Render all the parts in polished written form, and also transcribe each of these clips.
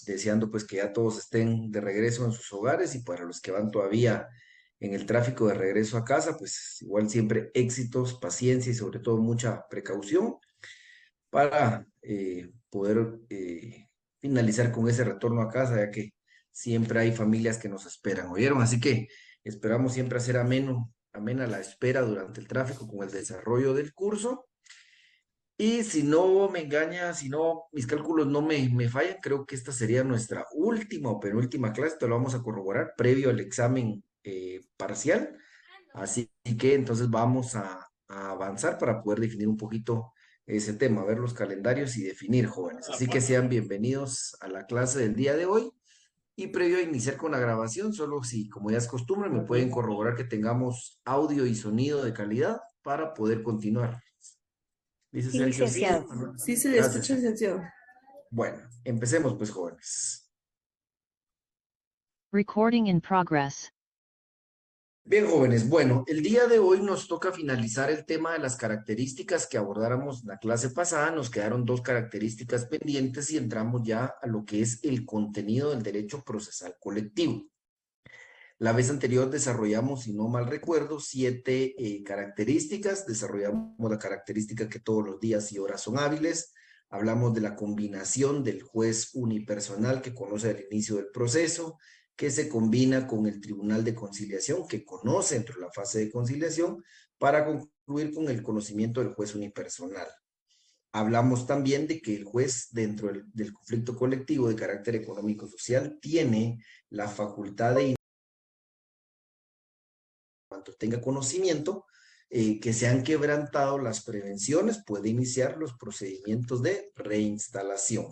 deseando pues que ya todos estén de regreso en sus hogares y para los que van todavía en el tráfico de regreso a casa, pues igual siempre éxitos, paciencia y sobre todo mucha precaución para poder finalizar con ese retorno a casa, ya que siempre hay familias que nos esperan, ¿oyeron? Así que esperamos siempre hacer amena la espera durante el tráfico con el desarrollo del curso. Y si no me engaña, si no, mis cálculos no me fallan, creo que esta sería nuestra última o penúltima clase, te lo vamos a corroborar previo al examen parcial. Así que entonces vamos a avanzar para poder definir un poquito ese tema, ver los calendarios y definir, jóvenes. Así que sean bienvenidos a la clase del día de hoy. Y previo a iniciar con la grabación, solo si, como ya es costumbre, me pueden corroborar que tengamos audio y sonido de calidad para poder continuar. Dice Sí, Sergio, sí. licenciado. Sí, se le Gracias. escucha, licenciado. Bueno, empecemos pues, jóvenes. Recording in progress. Bien, jóvenes, bueno, el día de hoy nos toca finalizar el tema de las características que abordáramos en la clase pasada. Nos quedaron dos características pendientes y entramos ya a lo que es el contenido del derecho procesal colectivo. La vez anterior desarrollamos, si no mal recuerdo, 7 características. Desarrollamos la característica que todos los días y horas son hábiles. Hablamos de la combinación del juez unipersonal que conoce el inicio del proceso, que se combina con el tribunal de conciliación, que conoce dentro de la fase de conciliación, para concluir con el conocimiento del juez unipersonal. Hablamos también de que el juez dentro del conflicto colectivo de carácter económico-social tiene la facultad de cuanto tenga conocimiento, que se han quebrantado las prevenciones, puede iniciar los procedimientos de reinstalación.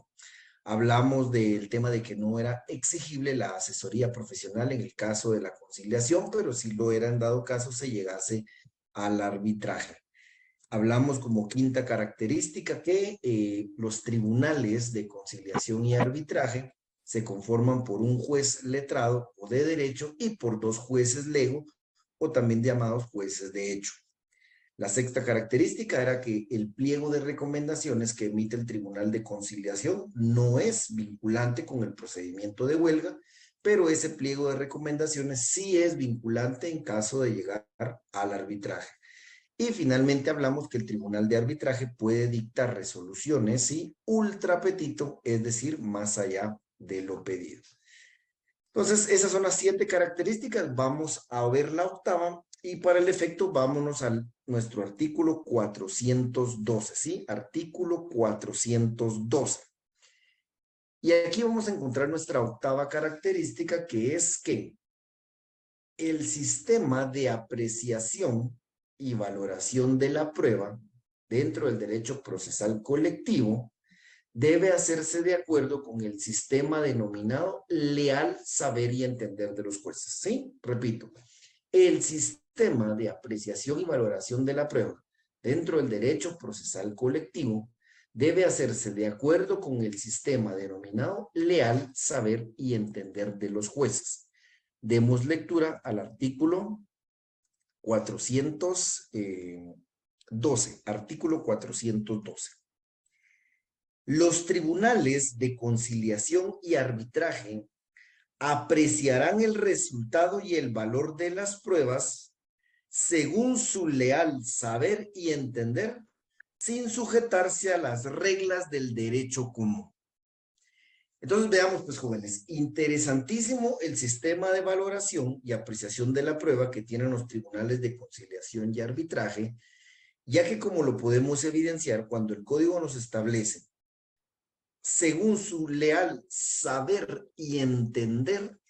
Hablamos del tema de que no era exigible la asesoría profesional en el caso de la conciliación, pero sí lo era en dado caso se llegase al arbitraje. Hablamos como quinta característica que los tribunales de conciliación y arbitraje se conforman por un juez letrado o de derecho y por dos jueces lego o también llamados jueces de hecho. La sexta característica era que el pliego de recomendaciones que emite el Tribunal de Conciliación no es vinculante con el procedimiento de huelga, pero ese pliego de recomendaciones sí es vinculante en caso de llegar al arbitraje. Y finalmente hablamos que el Tribunal de Arbitraje puede dictar resoluciones, ¿sí? Ultra petito, es decir, más allá de lo pedido. Entonces, esas son las 7 características. Vamos a ver la octava y para el efecto vámonos a nuestro artículo 412, ¿sí? Artículo 412. Y aquí vamos a encontrar nuestra octava característica, que es que el sistema de apreciación y valoración de la prueba dentro del derecho procesal colectivo debe hacerse de acuerdo con el sistema denominado leal saber y entender de los jueces. ¿Sí? Repito, el sistema de apreciación y valoración de la prueba dentro del derecho procesal colectivo debe hacerse de acuerdo con el sistema denominado leal saber y entender de los jueces. Demos lectura al artículo 412, artículo 412. Los tribunales de conciliación y arbitraje apreciarán el resultado y el valor de las pruebas según su leal saber y entender, sin sujetarse a las reglas del derecho común. Entonces veamos, pues, jóvenes, interesantísimo el sistema de valoración y apreciación de la prueba que tienen los tribunales de conciliación y arbitraje, ya que como lo podemos evidenciar, cuando el código nos establece según su leal saber y entender,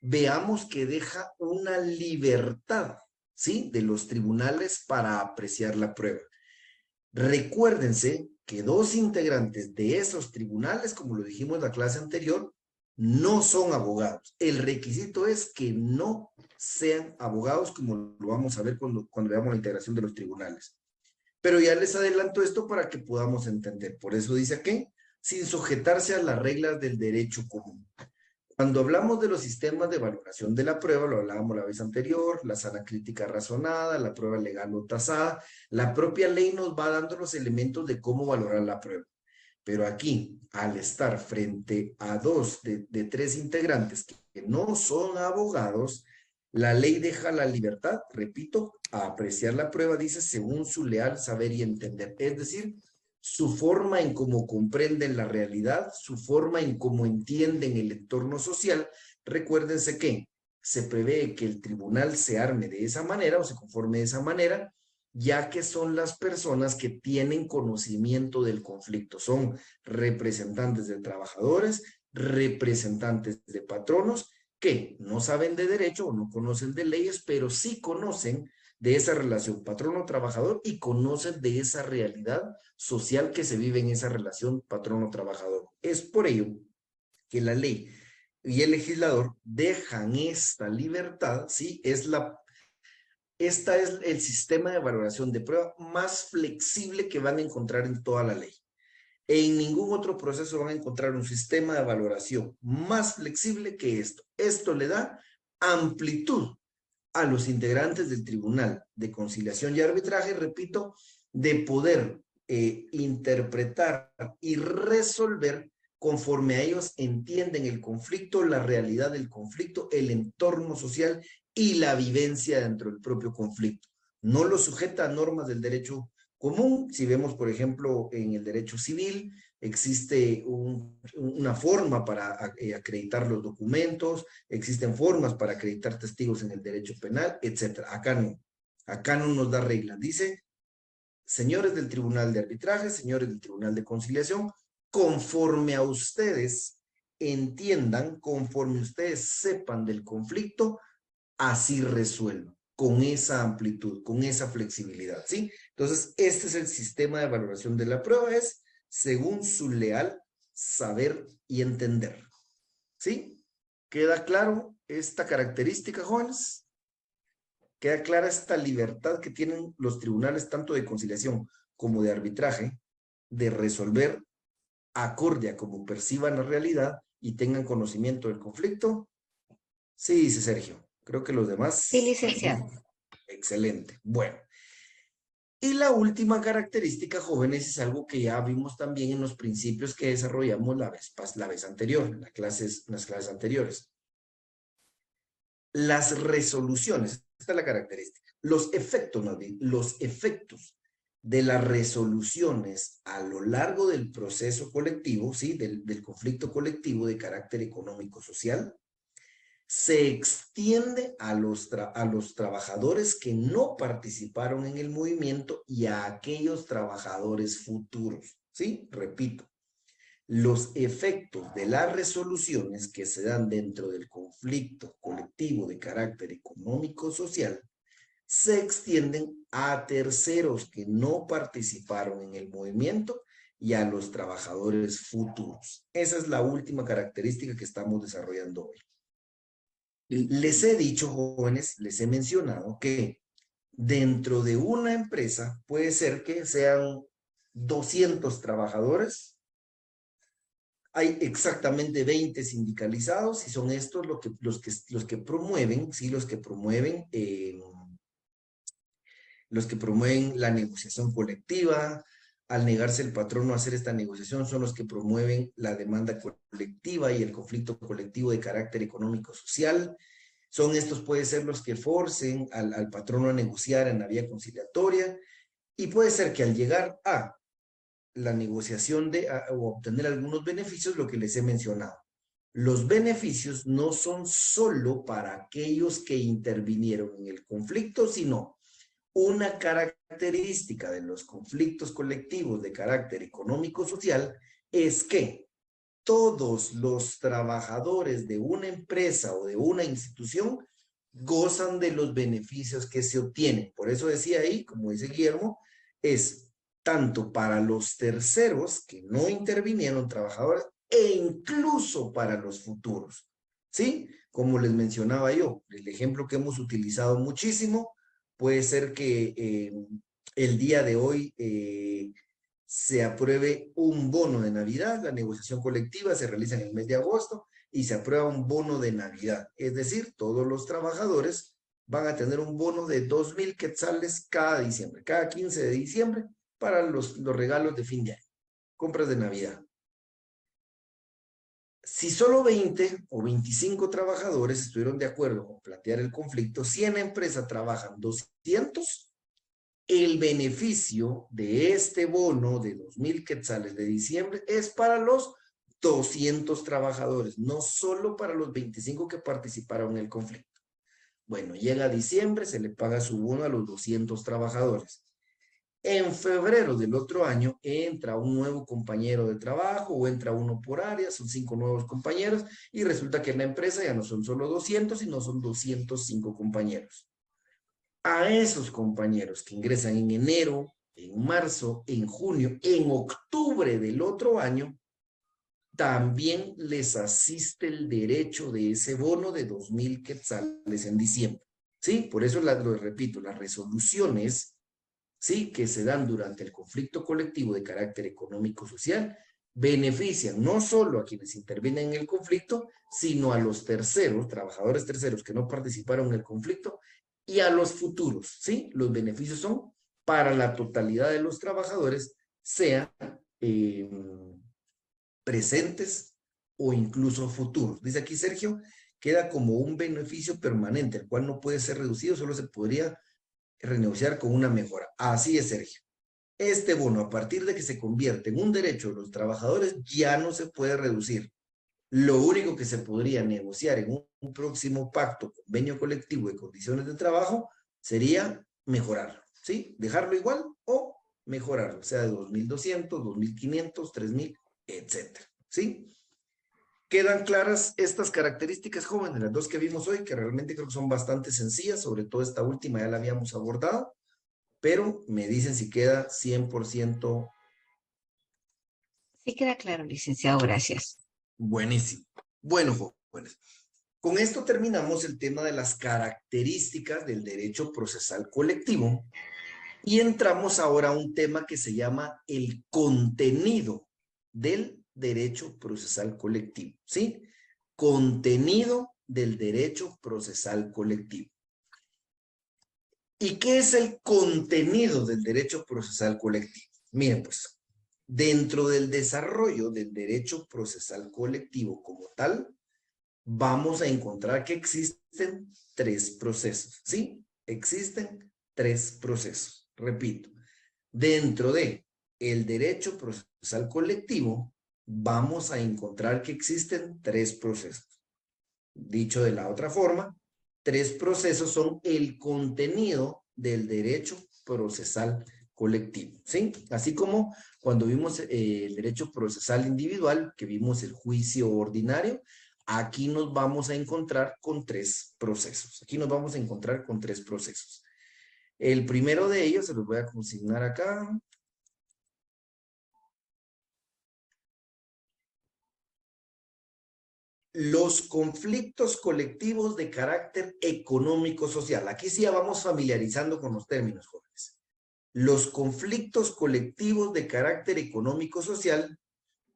veamos que deja una libertad, ¿sí? De los tribunales para apreciar la prueba. Recuérdense que dos integrantes de esos tribunales, como lo dijimos en la clase anterior, no son abogados. El requisito es que no sean abogados, como lo vamos a ver cuando veamos la integración de los tribunales. Pero ya les adelanto esto para que podamos entender. Por eso dice aquí, sin sujetarse a las reglas del derecho común. Cuando hablamos de los sistemas de valoración de la prueba, lo hablábamos la vez anterior, la sana crítica razonada, la prueba legal o tasada, la propia ley nos va dando los elementos de cómo valorar la prueba. Pero aquí, al estar frente a dos de tres integrantes que no son abogados, la ley deja la libertad, repito, a apreciar la prueba, dice, según su leal saber y entender. Es decir, su forma en cómo comprenden la realidad, su forma en cómo entienden el entorno social. Recuérdense que se prevé que el tribunal se arme de esa manera o se conforme de esa manera, ya que son las personas que tienen conocimiento del conflicto. Son representantes de trabajadores, representantes de patronos, que no saben de derecho o no conocen de leyes, pero sí conocen de esa relación patrono-trabajador y conocen de esa realidad social que se vive en esa relación patrono-trabajador. Es por ello que la ley y el legislador dejan esta libertad, ¿sí? Esta es el sistema de valoración de prueba más flexible que van a encontrar en toda la ley. En ningún otro proceso van a encontrar un sistema de valoración más flexible que esto. Esto le da amplitud a los integrantes del Tribunal de Conciliación y Arbitraje, repito, de poder interpretar y resolver conforme a ellos entienden el conflicto, la realidad del conflicto, el entorno social y la vivencia dentro del propio conflicto. No lo sujeta a normas del derecho común. Si vemos, por ejemplo, en el derecho civil, existe una forma para acreditar los documentos, existen formas para acreditar testigos en el derecho penal, etcétera. Acá no nos da reglas. Dice, señores del Tribunal de Arbitraje, señores del Tribunal de Conciliación, conforme a ustedes entiendan, conforme ustedes sepan del conflicto, así resuelvan, con esa amplitud, con esa flexibilidad, ¿sí? Entonces, este es el sistema de valoración de la prueba, es según su leal saber y entender, ¿sí? ¿Queda claro esta característica, jóvenes? ¿Queda clara esta libertad que tienen los tribunales, tanto de conciliación como de arbitraje, de resolver acorde a como perciban la realidad y tengan conocimiento del conflicto? Sí, dice Sergio. Creo que los Sí, demás licenciado. también. Excelente. Bueno, y la última característica, jóvenes, es algo que ya vimos también en los principios que desarrollamos la vez anterior, en las clases anteriores. Las resoluciones, esta es la característica, los efectos, más bien, los efectos de las resoluciones a lo largo del proceso colectivo, ¿sí? Del conflicto colectivo de carácter económico-social, se extiende a los trabajadores que no participaron en el movimiento y a aquellos trabajadores futuros, ¿sí? Repito, los efectos de las resoluciones que se dan dentro del conflicto colectivo de carácter económico-social se extienden a terceros que no participaron en el movimiento y a los trabajadores futuros. Esa es la última característica que estamos desarrollando hoy. Les he dicho, jóvenes, les he mencionado que dentro de una empresa puede ser que sean 200 trabajadores, hay exactamente 20 sindicalizados y son estos los que promueven, ¿sí? Los que promueven la negociación colectiva. Al negarse el patrono a hacer esta negociación, son los que promueven la demanda colectiva y el conflicto colectivo de carácter económico-social. Son estos, puede ser, los que forcen al patrono a negociar en la vía conciliatoria, y puede ser que al llegar a la negociación o obtener algunos beneficios, lo que les he mencionado. Los beneficios no son solo para aquellos que intervinieron en el conflicto, sino una característica de los conflictos colectivos de carácter económico-social es que todos los trabajadores de una empresa o de una institución gozan de los beneficios que se obtienen. Por eso decía ahí, como dice Guillermo, es tanto para los terceros que no intervinieron trabajadores e incluso para los futuros. ¿Sí? Como les mencionaba yo, el ejemplo que hemos utilizado muchísimo puede ser que el día de hoy se apruebe un bono de Navidad. La negociación colectiva se realiza en el mes de agosto y se aprueba un bono de Navidad. Es decir, todos los trabajadores van a tener un bono de 2,000 quetzales cada diciembre, cada 15 de diciembre, para los regalos de fin de año. compras de Navidad. Si solo 20 o 25 trabajadores estuvieron de acuerdo con plantear el conflicto, si en la empresa trabajan 200, el beneficio de este bono de 2,000 quetzales de diciembre es para los 200 trabajadores, no solo para los 25 que participaron en el conflicto. Bueno, llega diciembre, se le paga su bono a los 200 trabajadores. En febrero del otro año entra un nuevo compañero de trabajo o entra uno por área, son 5 nuevos compañeros y resulta que en la empresa ya no son solo 200, sino son 205 compañeros. A esos compañeros que ingresan en enero, en marzo, en junio, en octubre del otro año, también les asiste el derecho de ese bono de 2,000 quetzales en diciembre. ¿Sí? Por eso lo repito, las resoluciones, ¿sí?, que se dan durante el conflicto colectivo de carácter económico-social benefician no solo a quienes intervienen en el conflicto, sino a los terceros, trabajadores terceros que no participaron en el conflicto y a los futuros, ¿sí? Los beneficios son para la totalidad de los trabajadores, sean presentes o incluso futuros. Dice aquí Sergio, queda como un beneficio permanente, el cual no puede ser reducido, solo se podría renegociar con una mejora. Así es, Sergio. Este bono, a partir de que se convierte en un derecho de los trabajadores, ya no se puede reducir. Lo único que se podría negociar en un próximo pacto, convenio colectivo de condiciones de trabajo, sería mejorarlo, ¿sí? Dejarlo igual o mejorarlo, sea de 2,200, 2,500, 3,000, etcétera, ¿sí? Quedan claras estas características, jóvenes, las dos que vimos hoy, que realmente creo que son bastante sencillas, sobre todo esta última ya la habíamos abordado, pero me dicen si queda 100% Sí queda claro, licenciado, gracias. buenísimo. Bueno, jóvenes, con esto terminamos el tema de las características del derecho procesal colectivo y entramos ahora a un tema que se llama el contenido del derecho procesal colectivo, ¿sí? Contenido del derecho procesal colectivo. ¿Y qué es el contenido del derecho procesal colectivo? Miren, pues, dentro del desarrollo del derecho procesal colectivo como tal, vamos a encontrar que existen 3 procesos, ¿sí? Existen 3 procesos. Repito, dentro de el derecho procesal colectivo, vamos a encontrar que existen 3 procesos. Dicho de la otra forma, 3 procesos son el contenido del derecho procesal colectivo, ¿sí? Así como cuando vimos el derecho procesal individual, que vimos el juicio ordinario, aquí nos vamos a encontrar con 3 procesos. Aquí nos vamos a encontrar con 3 procesos. El primero de ellos, se los voy a consignar acá. Los conflictos colectivos de carácter económico-social. Aquí sí ya vamos familiarizando con los términos, jóvenes. Los conflictos colectivos de carácter económico-social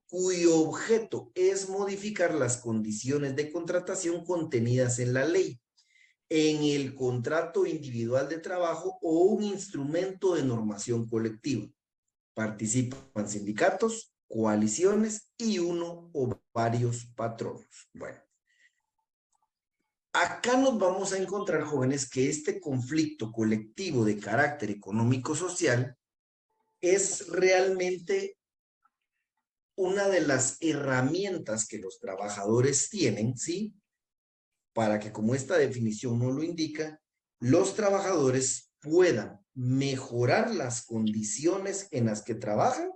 cuyo objeto es modificar las condiciones de contratación contenidas en la ley, en el contrato individual de trabajo o un instrumento de normación colectiva. Participan sindicatos, coaliciones y uno o varios patronos. Bueno, acá nos vamos a encontrar, jóvenes, que este conflicto colectivo de carácter económico-social es realmente una de las herramientas que los trabajadores tienen, ¿sí? Para que, como esta definición no lo indica, los trabajadores puedan mejorar las condiciones en las que trabajan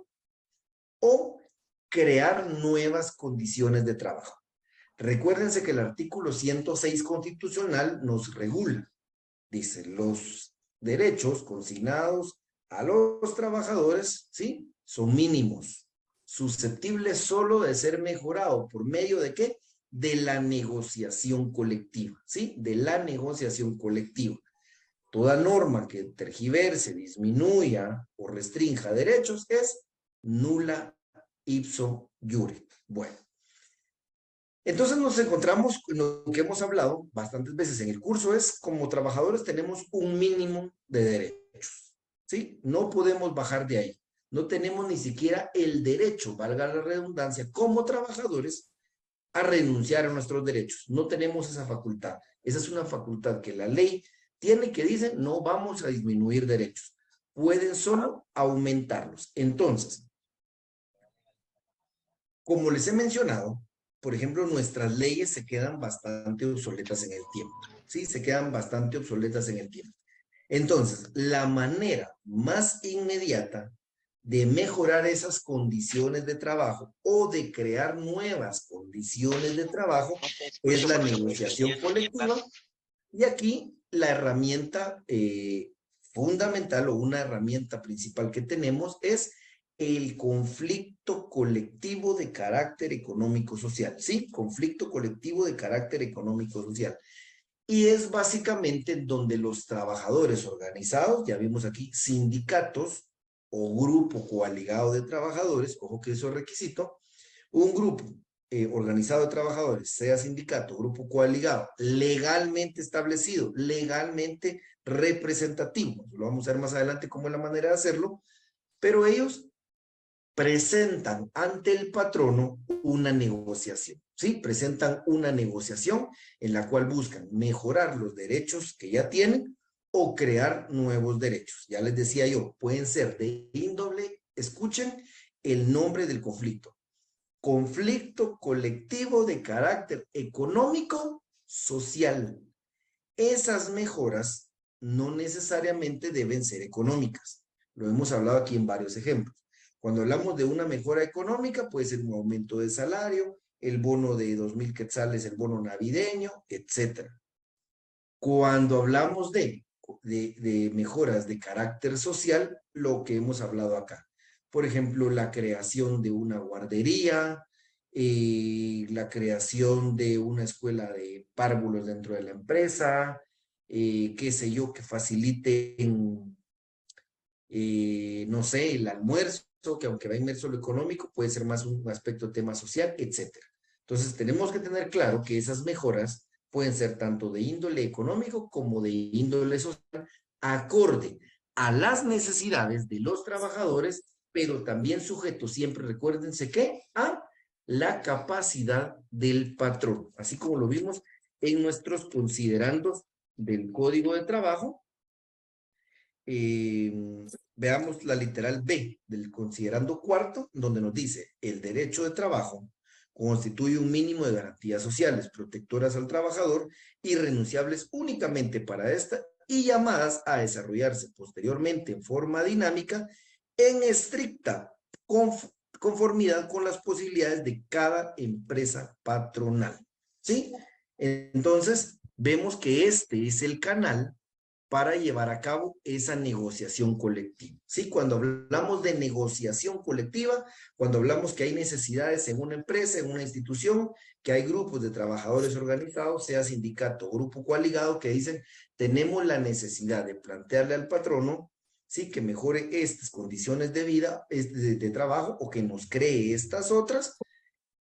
o crear nuevas condiciones de trabajo. Recuérdense que el artículo 106 constitucional nos regula. Dice, los derechos consignados a los trabajadores, ¿sí?, son mínimos, susceptibles solo de ser mejorado por medio de ¿qué? De la negociación colectiva, ¿sí? De la negociación colectiva. Toda norma que tergiverse, disminuya o restrinja derechos es nula ipso iure. Bueno, entonces nos encontramos con lo que hemos hablado bastantes veces en el curso, es como trabajadores tenemos un mínimo de derechos, ¿sí? No podemos bajar de ahí. no tenemos ni siquiera el derecho, valga la redundancia, como trabajadores, a renunciar a nuestros derechos. No tenemos esa facultad. Esa es una facultad que la ley tiene que dice, no vamos a disminuir derechos. Pueden solo aumentarlos. Entonces, como les he mencionado, por ejemplo, nuestras leyes se quedan bastante obsoletas en el tiempo. Sí, se quedan bastante obsoletas en el tiempo. Entonces, la manera más inmediata de mejorar esas condiciones de trabajo o de crear nuevas condiciones de trabajo es la negociación colectiva. Y aquí la herramienta fundamental o una herramienta principal que tenemos es el conflicto colectivo de carácter económico-social. ¿Sí? Conflicto colectivo de carácter económico-social. Y es básicamente donde los trabajadores organizados, ya vimos aquí, sindicatos o grupo coaligado de trabajadores, ojo que eso es requisito, un grupo organizado de trabajadores, sea sindicato, grupo coaligado, legalmente establecido, legalmente representativo, lo vamos a ver más adelante cómo es la manera de hacerlo, pero ellos presentan ante el patrono una negociación, ¿sí? Presentan una negociación en la cual buscan mejorar los derechos que ya tienen o crear nuevos derechos. Ya les decía yo, pueden ser de índole, escuchen el nombre del conflicto. Conflicto colectivo de carácter económico, social. Esas mejoras no necesariamente deben ser económicas. Lo hemos hablado aquí en varios ejemplos. Cuando hablamos de una mejora económica, puede ser un aumento de salario, el bono de 2,000 quetzales, el bono navideño, etcétera. Cuando hablamos de mejoras de carácter social, lo que hemos hablado acá. Por ejemplo, la creación de una guardería, la creación de una escuela de párvulos dentro de la empresa, qué sé yo, que faciliten, no sé, el almuerzo, que aunque va inmerso en lo económico, puede ser más un aspecto de tema social, etcétera. Entonces, tenemos que tener claro que esas mejoras pueden ser tanto de índole económico como de índole social, acorde a las necesidades de los trabajadores, pero también sujeto siempre, recuérdense que, a la capacidad del patrón, así como lo vimos en nuestros considerandos del Código de Trabajo. eh, Veamos la literal B del considerando cuarto, donde nos dice, el derecho de trabajo constituye un mínimo de garantías sociales protectoras al trabajador, irrenunciables únicamente para esta y llamadas a desarrollarse posteriormente en forma dinámica en estricta conformidad con las posibilidades de cada empresa patronal. ¿Sí? Entonces, vemos que este es el canal para llevar a cabo esa negociación colectiva. ¿Sí? Cuando hablamos de negociación colectiva, cuando hablamos que hay necesidades en una empresa, en una institución, que hay grupos de trabajadores organizados, sea sindicato o grupo coaligado, que dicen, tenemos la necesidad de plantearle al patrono, ¿sí? Que mejore estas condiciones de vida, de trabajo, o que nos cree estas otras,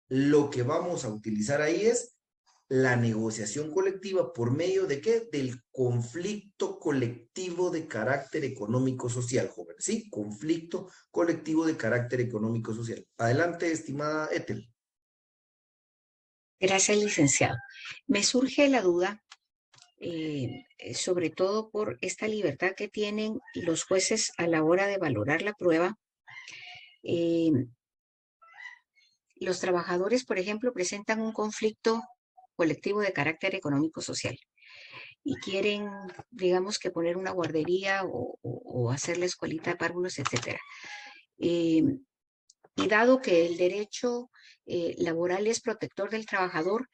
lo que vamos a utilizar ahí es la negociación colectiva por medio de qué? Del conflicto colectivo de carácter económico-social, joven. ¿Sí? Conflicto colectivo de carácter económico-social. Adelante, estimada Ethel. Gracias, licenciado. Me surge la duda, sobre todo por esta libertad que tienen los jueces a la hora de valorar la prueba. Eh, los trabajadores, por ejemplo, presentan un conflicto colectivo de carácter económico-social y quieren, digamos, que poner una guardería o hacer la escuelita de párvulos, etcétera. Eh, y dado que el derecho laboral es protector del trabajador,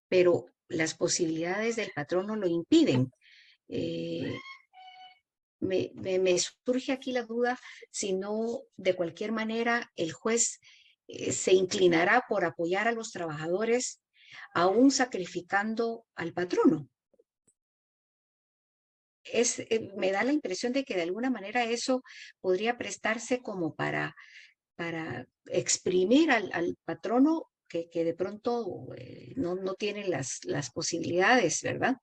pero las posibilidades del patrono lo impiden. Eh, me surge aquí la duda si no, de cualquier manera, el juez se inclinará por apoyar a los trabajadores, aún sacrificando al patrono. Me da la impresión de que de alguna manera eso podría prestarse como para exprimir al patrono que de pronto no tiene las posibilidades, ¿verdad?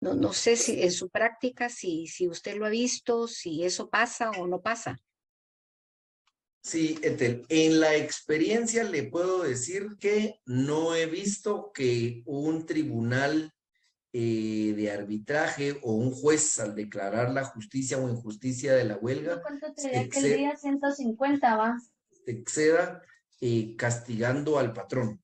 No sé si en su práctica, si usted lo ha visto, si eso pasa o no pasa. Sí, Etel, en la experiencia le puedo decir que no he visto que un tribunal de arbitraje o un juez al declarar la justicia o injusticia de la ¿Yo huelga cuánto te se diría que el día 150 va? exceda castigando al patrón.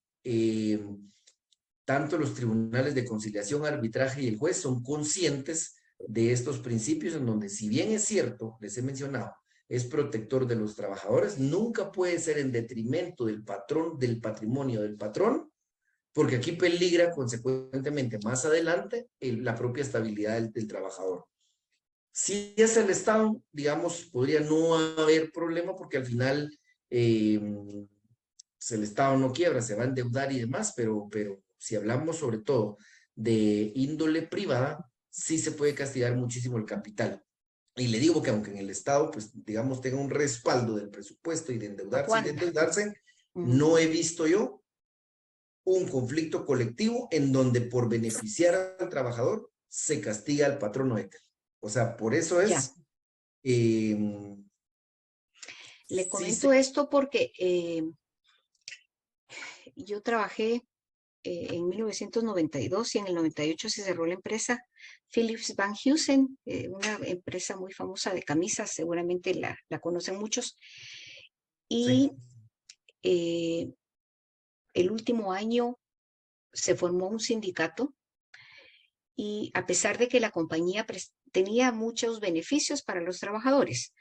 Tanto los tribunales de conciliación, arbitraje y el juez son conscientes de estos principios en donde, si bien es cierto, les he mencionado, es protector de los trabajadores, nunca puede ser en detrimento del patrón, del patrimonio del patrón, porque aquí peligra consecuentemente más adelante la propia estabilidad del trabajador. Si es el Estado, digamos, podría no haber problema porque al final pues el Estado no quiebra, se va a endeudar y demás, pero si hablamos sobre todo de índole privada, sí se puede castigar muchísimo el capital. Y le digo que aunque en el Estado, pues digamos, tenga un respaldo del presupuesto y de endeudarse y de Aguanta. endeudarse, Ujú. no he visto yo un conflicto colectivo en donde por beneficiar al trabajador se castiga al patrono éter. O sea, por eso Ya. es, eh, Le sí comento esto porque yo trabajé en 1992 y en el 98 se cerró la empresa Philips Van Heusen, una empresa muy famosa de camisas, seguramente la conocen muchos. sí, Y eh, el último año se formó un sindicato y a pesar de que la compañía tenía muchos beneficios para los trabajadores,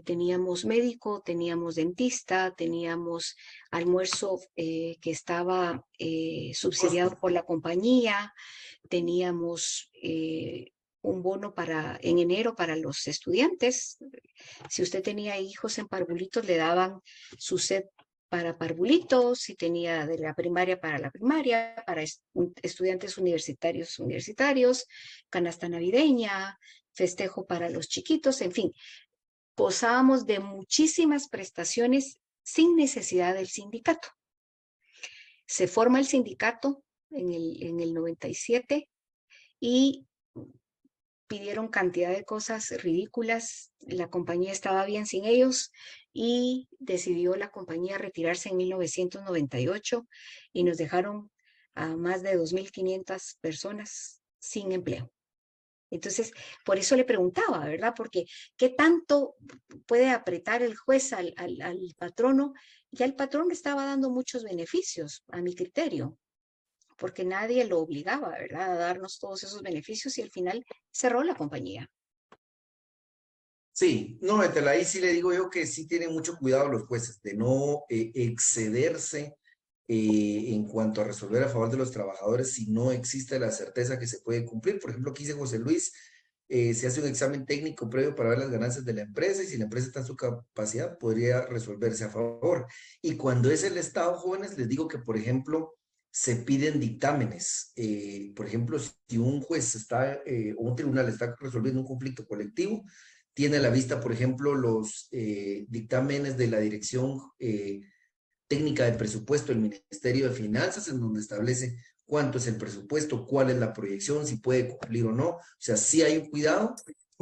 teníamos médico, teníamos dentista, teníamos almuerzo que estaba subsidiado costo. por la compañía, teníamos un bono en enero para los estudiantes. Si usted tenía hijos en parvulitos, le daban su set para parvulitos, si tenía de la primaria para la primaria, para estudiantes universitarios, canasta navideña, festejo para los chiquitos, en fin, gozábamos de muchísimas prestaciones sin necesidad del sindicato. Se forma el sindicato en el 97 y pidieron cantidad de cosas ridículas, la compañía estaba bien sin ellos y decidió la compañía retirarse en 1998 y nos dejaron a más de 2.500 personas sin empleo. Entonces, por eso le preguntaba, ¿verdad? Porque ¿qué tanto puede apretar el juez al patrono? Ya el patrono estaba dando muchos beneficios, a mi criterio, porque nadie lo obligaba, ¿verdad?, a darnos todos esos beneficios y al final cerró la compañía. Sí, no, Etel, ahí sí le digo yo que sí tienen mucho cuidado los jueces de no excederse en cuanto a resolver a favor de los trabajadores si no existe la certeza que se puede cumplir. Por ejemplo, aquí dice José Luis, se hace un examen técnico previo para ver las ganancias de la empresa y si la empresa está en su capacidad, podría resolverse a favor. Y cuando es el Estado, jóvenes, les digo que, por ejemplo, se piden dictámenes. Por ejemplo, si un juez está o un tribunal está resolviendo un conflicto colectivo, tiene a la vista, por ejemplo, los dictámenes de la Dirección Técnica de Presupuesto del Ministerio de Finanzas, en donde establece cuánto es el presupuesto, cuál es la proyección, si puede cumplir o no. O sea, sí hay un cuidado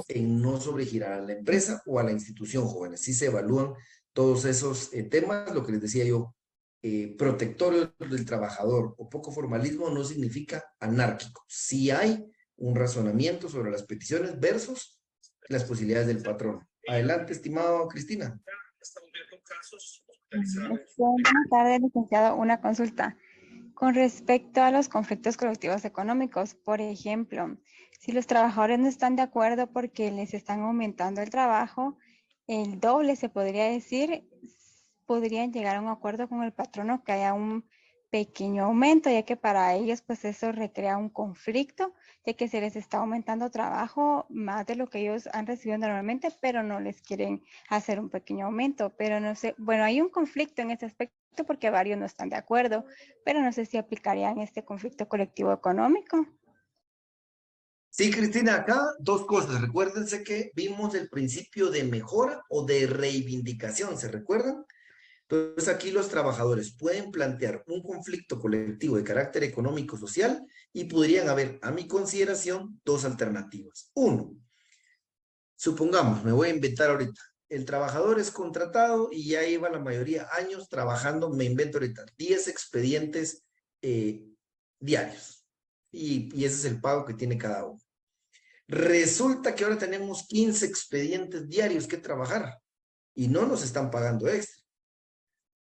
en no sobregirar a la empresa o a la institución, jóvenes. Sí se evalúan todos esos temas. Lo que les decía yo, protectorio del trabajador o poco formalismo no significa anárquico. Sí hay un razonamiento sobre las peticiones versus las posibilidades del patrón. Adelante, estimado Cristina. Buenas tardes, licenciado. Una consulta. Con respecto a los conflictos colectivos económicos, por ejemplo, si los trabajadores no están de acuerdo porque les están aumentando el trabajo, el doble se podría decir, podrían llegar a un acuerdo con el patrono que haya un pequeño aumento, ya que para ellos pues eso recrea un conflicto, ya que se les está aumentando trabajo más de lo que ellos han recibido normalmente, pero no les quieren hacer un pequeño aumento. Pero no sé, bueno, hay un conflicto en ese aspecto porque varios no están de acuerdo, pero no sé si aplicarían este conflicto colectivo económico. Sí, Cristina, acá dos cosas. Recuérdense que vimos el principio de mejora o de reivindicación, ¿se recuerdan? Entonces aquí los trabajadores pueden plantear un conflicto colectivo de carácter económico-social y podrían haber, a mi consideración, dos alternativas. Uno, supongamos, me voy a inventar ahorita, el trabajador es contratado y ya lleva la mayoría años trabajando, me invento ahorita, 10 expedientes diarios. Y ese es el pago que tiene cada uno. Resulta que ahora tenemos 15 expedientes diarios que trabajar y no nos están pagando extra.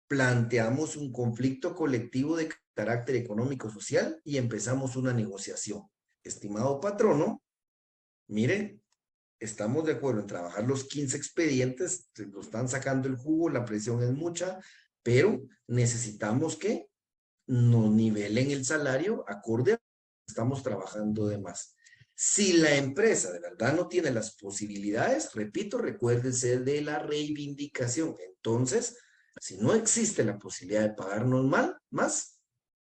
Planteamos un conflicto colectivo de carácter económico-social y empezamos una negociación. Estimado patrono, mire, estamos de acuerdo en trabajar los 15 expedientes, se lo están sacando el jugo, la presión es mucha, pero necesitamos que nos nivelen el salario acorde a que estamos trabajando de más. Si la empresa de verdad no tiene las posibilidades, repito, recuérdense de la reivindicación. Entonces, si no existe la posibilidad de pagarnos más,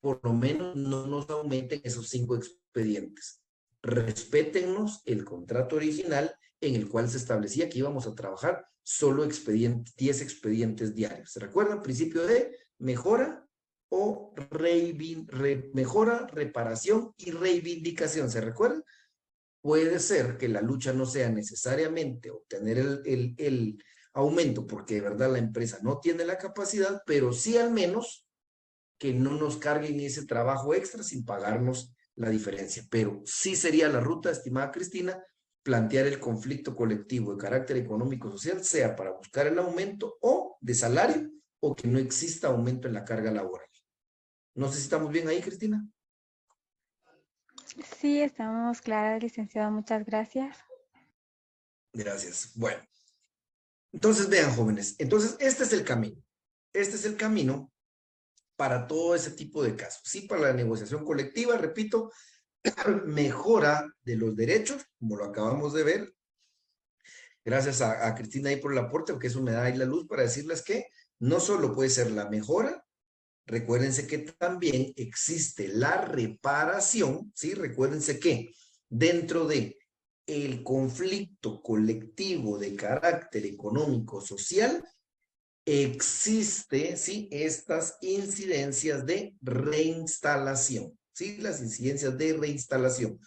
por lo menos no nos aumenten esos 5 expedientes. Respétennos el contrato original en el cual se establecía que íbamos a trabajar solo 10 expedientes diarios. ¿Se recuerdan? Principio de mejora o mejora, reparación y reivindicación. ¿Se recuerdan? Puede ser que la lucha no sea necesariamente obtener el aumento porque de verdad la empresa no tiene la capacidad, pero sí al menos que no nos carguen ese trabajo extra sin pagarnos la diferencia. Pero sí sería la ruta, estimada Cristina, plantear el conflicto colectivo de carácter económico-social, sea para buscar el aumento o de salario o que no exista aumento en la carga laboral. No sé si estamos bien ahí, Cristina. Sí, estamos claras, licenciado. Muchas gracias. Gracias. Bueno, entonces vean, jóvenes. Entonces, este es el camino. Este es el camino para todo ese tipo de casos. Sí, para la negociación colectiva, repito, mejora de los derechos, como lo acabamos de ver. Gracias a Cristina ahí por el aporte, porque eso me da ahí la luz para decirles que no solo puede ser la mejora, recuérdense que también existe la reparación, ¿sí? Recuérdense que dentro de el conflicto colectivo de carácter económico-social, existe, ¿sí? Estas incidencias de reinstalación, ¿sí? Las incidencias de reinstalación.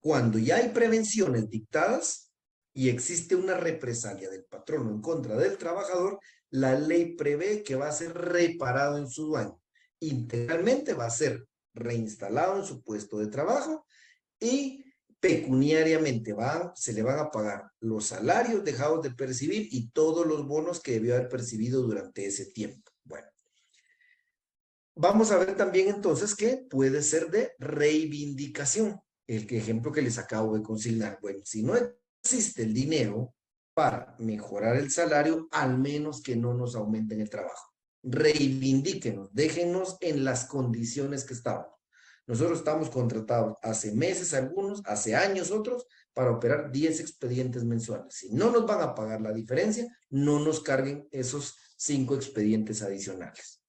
Cuando ya hay prevenciones dictadas y existe una represalia del patrono en contra del trabajador, la ley prevé que va a ser reparado en su daño. Integralmente va a ser reinstalado en su puesto de trabajo y pecuniariamente se le van a pagar los salarios dejados de percibir y todos los bonos que debió haber percibido durante ese tiempo. Bueno, vamos a ver también entonces que puede ser de reivindicación, el ejemplo que les acabo de consignar. Bueno, si no existe el dinero para mejorar el salario, al menos que no nos aumenten el trabajo. Reivindíquenos, déjenos en las condiciones que estábamos. Nosotros estamos contratados hace meses algunos, hace años otros, para operar 10 expedientes mensuales. Si no nos van a pagar la diferencia, no nos carguen esos 5 expedientes adicionales.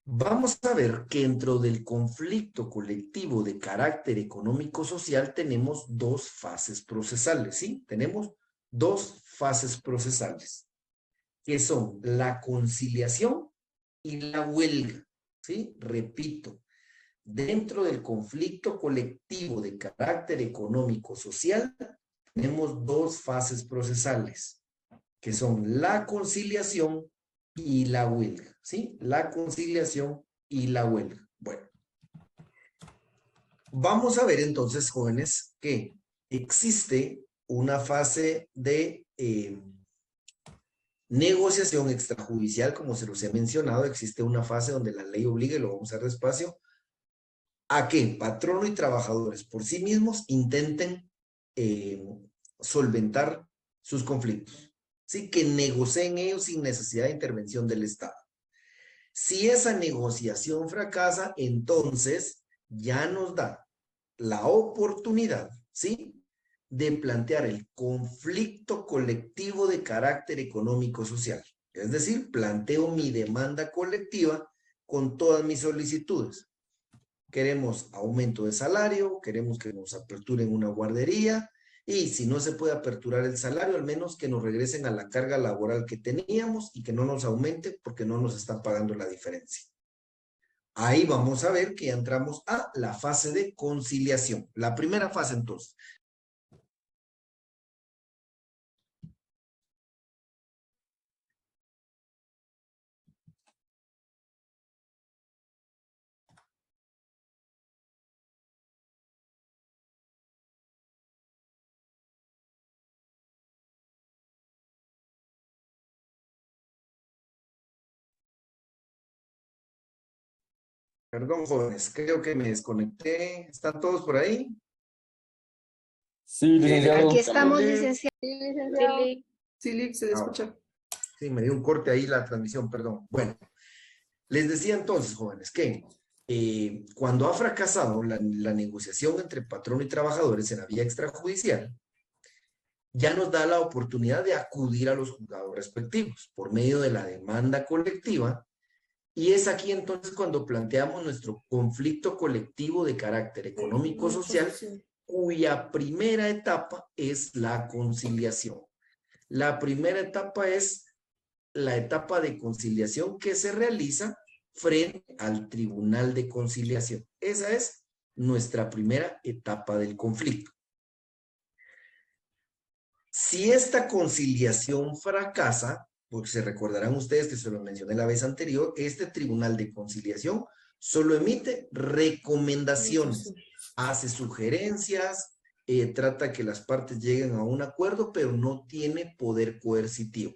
Vamos a ver que dentro del conflicto colectivo de carácter económico-social tenemos 2 fases procesales, ¿sí? Tenemos 2 fases procesales, que son la conciliación y la huelga, ¿sí? Repito, dentro del conflicto colectivo de carácter económico-social, tenemos 2 fases procesales, que son la conciliación y la huelga, ¿sí? La conciliación y la huelga. Bueno, vamos a ver entonces, jóvenes, que existe una fase de negociación extrajudicial, como se los he mencionado, existe una fase donde la ley obliga, y lo vamos a ver despacio, a que patrono y trabajadores por sí mismos intenten solventar sus conflictos, ¿sí? Que negocien ellos sin necesidad de intervención del Estado. Si esa negociación fracasa, entonces ya nos da la oportunidad, ¿sí? De plantear el conflicto colectivo de carácter económico-social. Es decir, planteo mi demanda colectiva con todas mis solicitudes. Queremos aumento de salario, queremos que nos aperturen una guardería y si no se puede aperturar el salario, al menos que nos regresen a la carga laboral que teníamos y que no nos aumente porque no nos están pagando la diferencia. Ahí vamos a ver que ya entramos a la fase de conciliación. La primera fase entonces, Perdón, jóvenes, creo que me desconecté. ¿Están todos por ahí? Sí, licenciado. Aquí estamos, Dile, licenciado. sí, licenciado. Dele. Sí, Lick, se le escucha. Sí, me dio un corte ahí la transmisión, perdón. Bueno, les decía entonces, jóvenes, que cuando ha fracasado la negociación entre patrón y trabajadores en la vía extrajudicial, ya nos da la oportunidad de acudir a los juzgados respectivos por medio de la demanda colectiva. Y es aquí entonces cuando planteamos nuestro conflicto colectivo de carácter económico-social, cuya primera etapa es la conciliación. La primera etapa es la etapa de conciliación que se realiza frente al Tribunal de Conciliación. Esa es nuestra primera etapa del conflicto. Si esta conciliación fracasa, porque se recordarán ustedes que se lo mencioné la vez anterior, este Tribunal de Conciliación solo emite recomendaciones, hace sugerencias, trata que las partes lleguen a un acuerdo, pero no tiene poder coercitivo.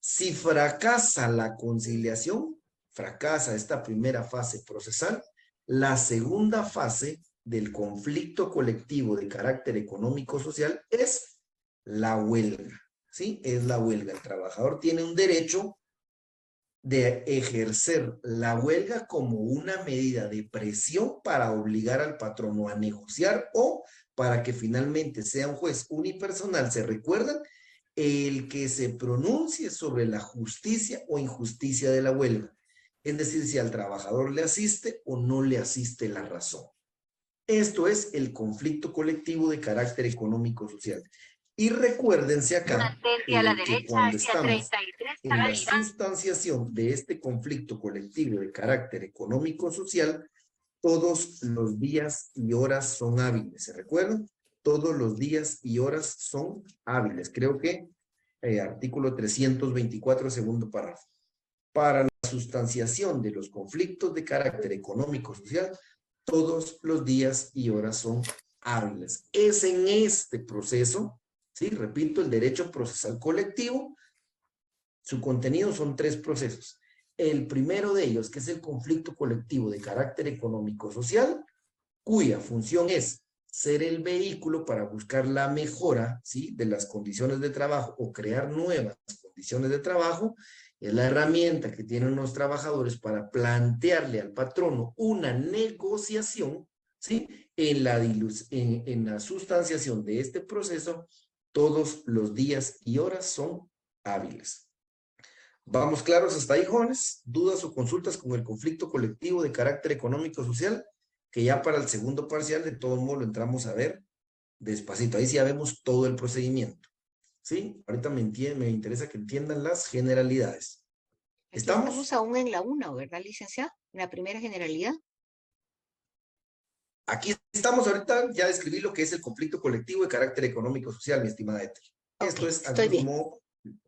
Si fracasa la conciliación, fracasa esta primera fase procesal, la segunda fase del conflicto colectivo de carácter económico-social es la huelga, ¿sí? Es la huelga. El trabajador tiene un derecho de ejercer la huelga como una medida de presión para obligar al patrono a negociar o para que finalmente sea un juez unipersonal. ¿Se recuerdan? El que se pronuncie sobre la justicia o injusticia de la huelga. Es decir, si al trabajador le asiste o no le asiste la razón. Esto es el conflicto colectivo de carácter económico-social. Y recuérdense acá que cuando estamos en la sustanciación de este conflicto colectivo de carácter económico-social, todos los días y horas son hábiles. ¿Se recuerdan? Todos los días y horas son hábiles. Creo que artículo 324, segundo párrafo. Para la sustanciación de los conflictos de carácter económico-social, todos los días y horas son hábiles. Es en este proceso, ¿sí? Repito, el derecho procesal colectivo, su contenido son 3 procesos. El primero de ellos, que es el conflicto colectivo de carácter económico-social, cuya función es ser el vehículo para buscar la mejora, ¿sí? De las condiciones de trabajo o crear nuevas condiciones de trabajo. Es la herramienta que tienen los trabajadores para plantearle al patrono una negociación, ¿sí? En la sustanciación de este proceso, todos los días y horas son hábiles. ¿Vamos claros hasta ahí, jóvenes? ¿Dudas o consultas con el conflicto colectivo de carácter económico-social? Que ya para el segundo parcial, de todo modo, lo entramos a ver despacito. Ahí sí ya vemos todo el procedimiento. ¿Sí? Ahorita me interesa que entiendan las generalidades. Estamos aún en la 1, ¿verdad, licenciado? En la primera generalidad. Aquí estamos ahorita, ya describí lo que es el conflicto colectivo de carácter económico-social, mi estimada Ethel. Esto es, estoy bien. como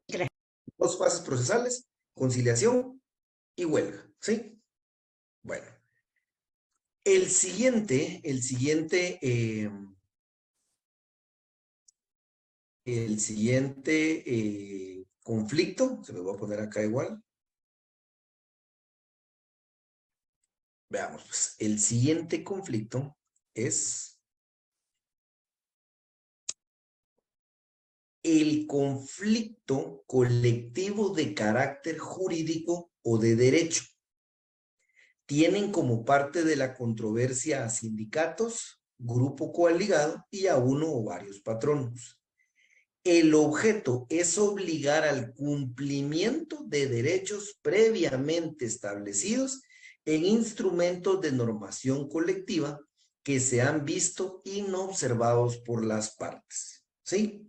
Gracias. 2 fases procesales, conciliación y huelga. ¿Sí? Bueno. El siguiente conflicto, se lo voy a poner acá igual. Veamos, pues, el siguiente conflicto es el conflicto colectivo de carácter jurídico o de derecho. Tienen como parte de la controversia a sindicatos, grupo coaligado y a uno o varios patronos. El objeto es obligar al cumplimiento de derechos previamente establecidos en instrumentos de normación colectiva que se han visto inobservados por las partes. ¿Sí?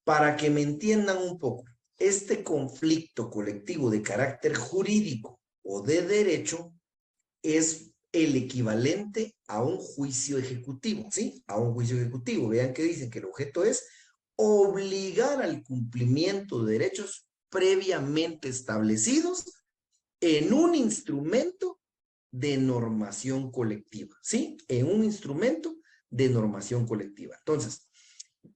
Para que me entiendan un poco, este conflicto colectivo de carácter jurídico o de derecho es el equivalente a un juicio ejecutivo, ¿sí? A un juicio ejecutivo. Vean que dicen que el objeto es obligar al cumplimiento de derechos previamente establecidos en un instrumento de normación colectiva, ¿sí? En un instrumento de normación colectiva. Entonces,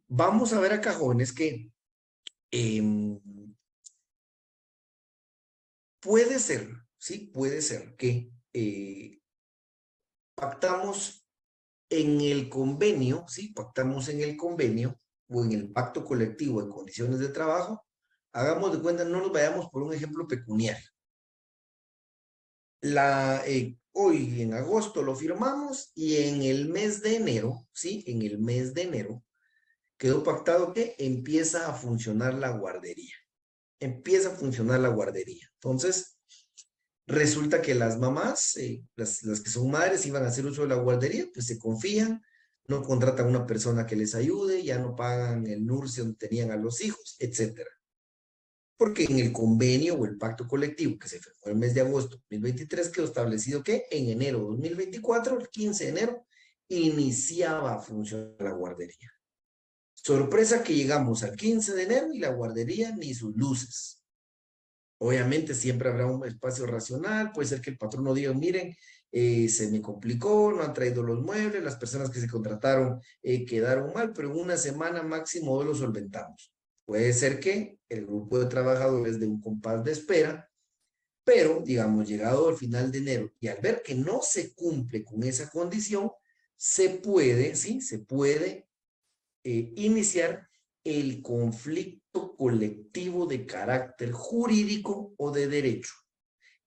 vamos a ver acá, jóvenes, que puede ser, ¿sí? Puede ser que pactamos en el convenio, ¿sí? Pactamos en el convenio o en el pacto colectivo de condiciones de trabajo. Hagamos de cuenta, no nos vayamos por un ejemplo pecuniario. Hoy en agosto lo firmamos y en el mes de enero, ¿sí? En el mes de enero quedó pactado que empieza a funcionar la guardería. Empieza a funcionar la guardería. Entonces, resulta que las mamás, las que son madres, iban a hacer uso de la guardería, pues se confían, no contratan a una persona que les ayude, ya no pagan el NURSE donde tenían a los hijos, etcétera. Porque en el convenio o el pacto colectivo que se firmó el mes de agosto de 2023 quedó establecido que en enero de 2024, el 15 de enero, iniciaba a funcionar la guardería. Sorpresa que llegamos al 15 de enero y la guardería ni sus luces. Obviamente siempre habrá un espacio racional, puede ser que el patrón no diga, miren, se me complicó, no han traído los muebles, las personas que se contrataron quedaron mal, pero en una semana máximo hoy lo solventamos. Puede ser que el grupo de trabajadores de un compás de espera, pero digamos, llegado al final de enero y al ver que no se cumple con esa condición, se puede, ¿sí? Se puede iniciar el conflicto colectivo de carácter jurídico o de derecho.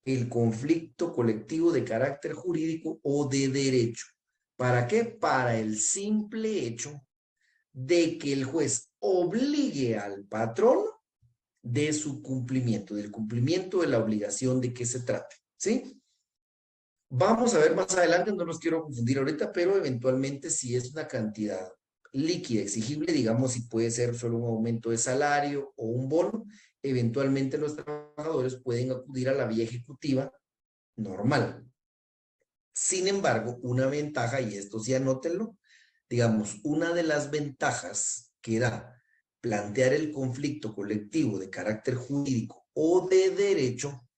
El conflicto colectivo de carácter jurídico o de derecho. ¿Para qué? Para el simple hecho de que el juez obligue al patrón de su cumplimiento, del cumplimiento de la obligación de que se trate, ¿sí? Vamos a ver más adelante, no los quiero confundir ahorita, pero eventualmente si es una cantidad líquida exigible, digamos si puede ser solo un aumento de salario o un bono, eventualmente los trabajadores pueden acudir a la vía ejecutiva normal. Sin embargo, una ventaja, y esto sí anótenlo, digamos, una de las ventajas que da plantear el conflicto colectivo de carácter jurídico o de derecho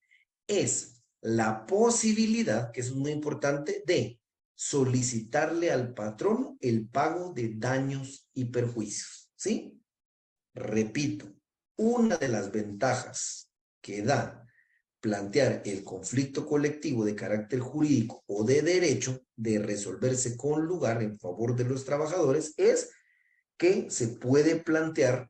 es la posibilidad, que eso es muy importante, de solicitarle al patrón el pago de daños y perjuicios, ¿sí? Repito, una de las ventajas que da plantear el conflicto colectivo de carácter jurídico o de derecho de resolverse con lugar en favor de los trabajadores es que se puede plantear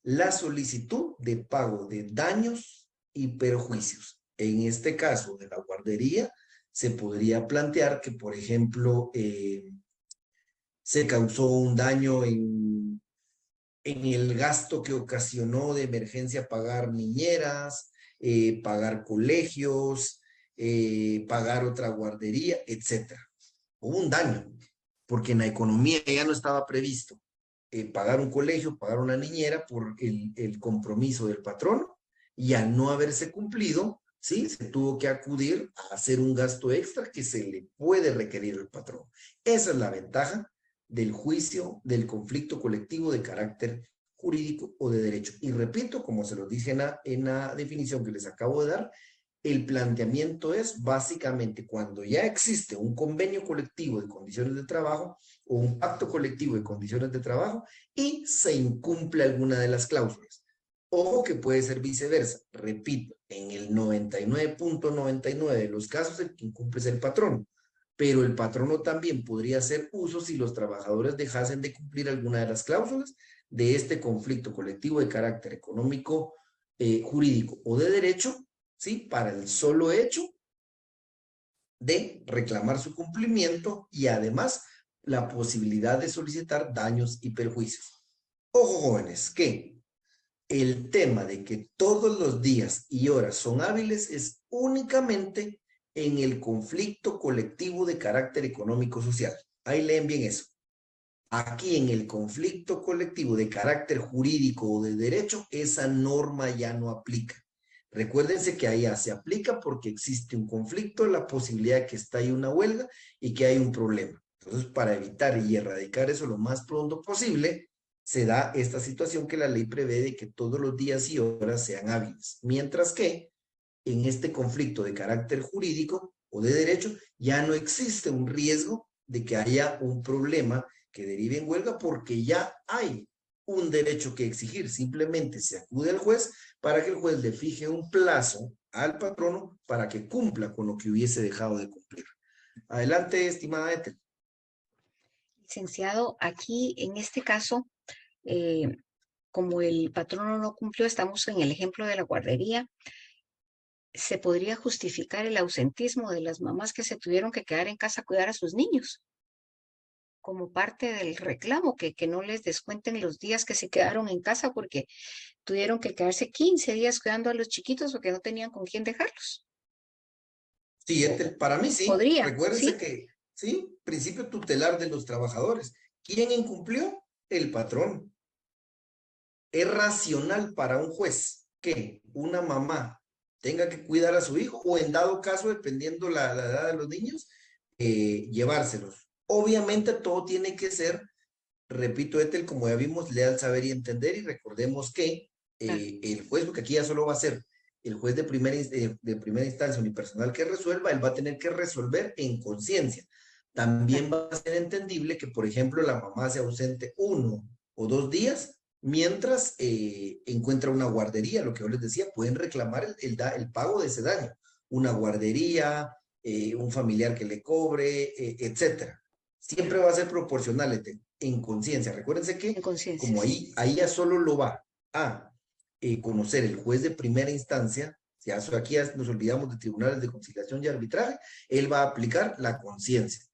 la solicitud de pago de daños y perjuicios. En este caso de la guardería, se podría plantear que, por ejemplo, se causó un daño en el gasto que ocasionó de emergencia pagar niñeras, pagar colegios, pagar otra guardería, etc. Hubo un daño, porque en la economía ya no estaba previsto pagar un colegio, pagar una niñera por el compromiso del patrón, y al no haberse cumplido, ¿sí? Se tuvo que acudir a hacer un gasto extra que se le puede requerir al patrón. Esa es la ventaja del juicio, del conflicto colectivo de carácter jurídico o de derecho. Y repito, como se los dije en la definición que les acabo de dar, el planteamiento es básicamente cuando ya existe un convenio colectivo de condiciones de trabajo o un pacto colectivo de condiciones de trabajo y se incumple alguna de las cláusulas. Ojo que puede ser viceversa. Repito, en el 99.99 de los casos el que incumple es el patrón, pero el patrono también podría hacer uso si los trabajadores dejasen de cumplir alguna de las cláusulas de este conflicto colectivo de carácter económico, jurídico o de derecho, ¿sí? Para el solo hecho de reclamar su cumplimiento y además la posibilidad de solicitar daños y perjuicios. Ojo, jóvenes, que el tema de que todos los días y horas son hábiles es únicamente en el conflicto colectivo de carácter económico-social. Ahí leen bien eso. Aquí en el conflicto colectivo de carácter jurídico o de derecho, esa norma ya no aplica. Recuérdense que allá se aplica porque existe un conflicto, la posibilidad de que estalle una huelga y que hay un problema. Entonces, para evitar y erradicar eso lo más pronto posible, se da esta situación que la ley prevé de que todos los días y horas sean hábiles. Mientras que en este conflicto de carácter jurídico o de derecho ya no existe un riesgo de que haya un problema que derive en huelga porque ya hay un derecho que exigir. Simplemente se acude al juez para que el juez le fije un plazo al patrono para que cumpla con lo que hubiese dejado de cumplir. Adelante, estimada Ethel. Licenciado, aquí en este caso, eh, como el patrono no cumplió, estamos en el ejemplo de la guardería, se podría justificar el ausentismo de las mamás que se tuvieron que quedar en casa a cuidar a sus niños, como parte del reclamo, que no les descuenten los días que se quedaron en casa porque tuvieron que quedarse 15 días cuidando a los chiquitos porque no tenían con quién dejarlos. Sí, Ethel, para mí sí. Podría, Recuérdense ¿sí? que, sí, principio tutelar de los trabajadores. ¿Quién incumplió? El patrón. Es racional para un juez que una mamá tenga que cuidar a su hijo o en dado caso, dependiendo la edad de los niños, llevárselos. Obviamente todo tiene que ser, repito, Ethel, como ya vimos, leal, saber y entender, y recordemos que Claro. el juez, porque aquí ya solo va a ser el juez de primera instancia unipersonal que resuelva, él va a tener que resolver en conciencia. También va a ser entendible que, por ejemplo, la mamá se ausente 1 o 2 días mientras encuentra una guardería, lo que yo les decía, pueden reclamar el pago de ese daño, una guardería, un familiar que le cobre, etcétera. Siempre va a ser proporcional en conciencia. Recuérdense que En conciencia, como sí. ahí ya solo lo va a conocer el juez de primera instancia, ya aquí ya nos olvidamos de tribunales de conciliación y arbitraje, él va a aplicar la conciencia.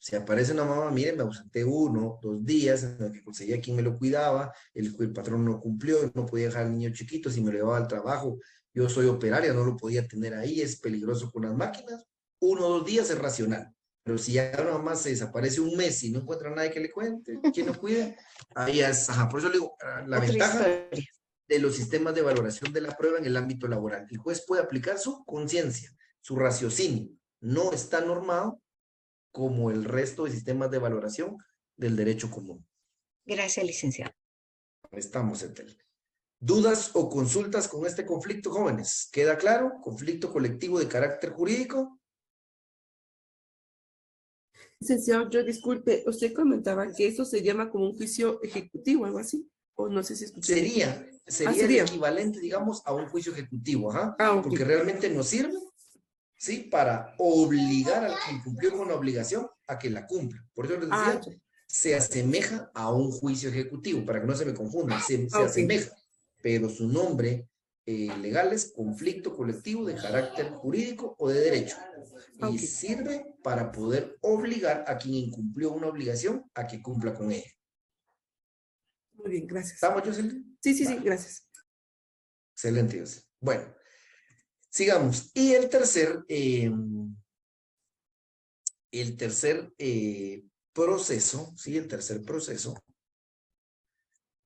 Si aparece una mamá, mire, me ausenté 1, 2 días en el que conseguía quien me lo cuidaba, el patrón no cumplió, no podía dejar al niño chiquito, si me lo llevaba al trabajo, yo soy operaria, no lo podía tener ahí, es peligroso con las máquinas, 1 o 2 días es racional. Pero si ya una mamá se desaparece un mes y no encuentra a nadie que le cuente, ¿quién lo cuida? Ahí es, ajá, por eso le digo, la Otra ventaja historia. de los sistemas de valoración de la prueba en el ámbito laboral. El juez puede aplicar su conciencia, su raciocinio. No está normado como el resto de sistemas de valoración del derecho común. Gracias, licenciado. Estamos, Etel. ¿Dudas o consultas con este conflicto, jóvenes? ¿Queda claro? ¿Conflicto colectivo de carácter jurídico? Licenciado, yo disculpe, usted comentaba que eso se llama como un juicio ejecutivo, algo así, o no sé si escuché bien. Sería el equivalente, digamos, a un juicio ejecutivo, ajá, Ok. porque realmente nos sirve, ¿sí? Para obligar al que incumplió con la obligación a que la cumpla. Por eso les decía, Ya. se asemeja a un juicio ejecutivo, para que no se me confundan, se Ok. asemeja, pero su nombre legal es conflicto colectivo de carácter jurídico o de derecho, y Ok. sirve para poder obligar a quien incumplió una obligación a que cumpla con ella. Muy bien, gracias. ¿Estamos, Jocelyn? Sí, Vale. gracias. Excelente, Jocelyn. Bueno, sigamos. Y el tercer proceso, ¿sí? El tercer proceso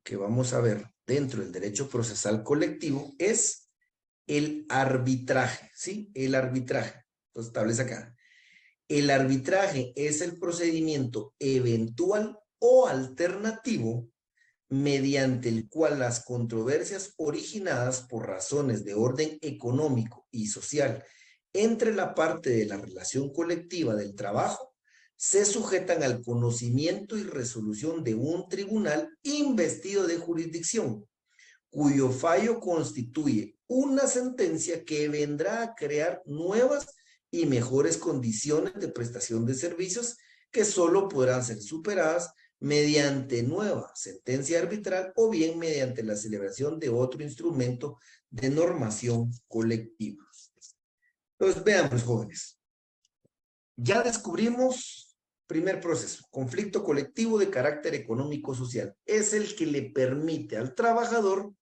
que vamos a ver dentro del derecho procesal colectivo es el arbitraje, ¿sí? El arbitraje. Entonces, establece acá. El arbitraje es el procedimiento eventual o alternativo mediante el cual las controversias originadas por razones de orden económico y social entre la parte de la relación colectiva del trabajo se sujetan al conocimiento y resolución de un tribunal investido de jurisdicción, cuyo fallo constituye una sentencia que vendrá a crear nuevas y mejores condiciones de prestación de servicios que solo podrán ser superadas mediante nueva sentencia arbitral o bien mediante la celebración de otro instrumento de normación colectiva. Entonces, veamos, jóvenes. Ya descubrimos, primer proceso, conflicto colectivo de carácter económico-social. Es el que le permite al trabajador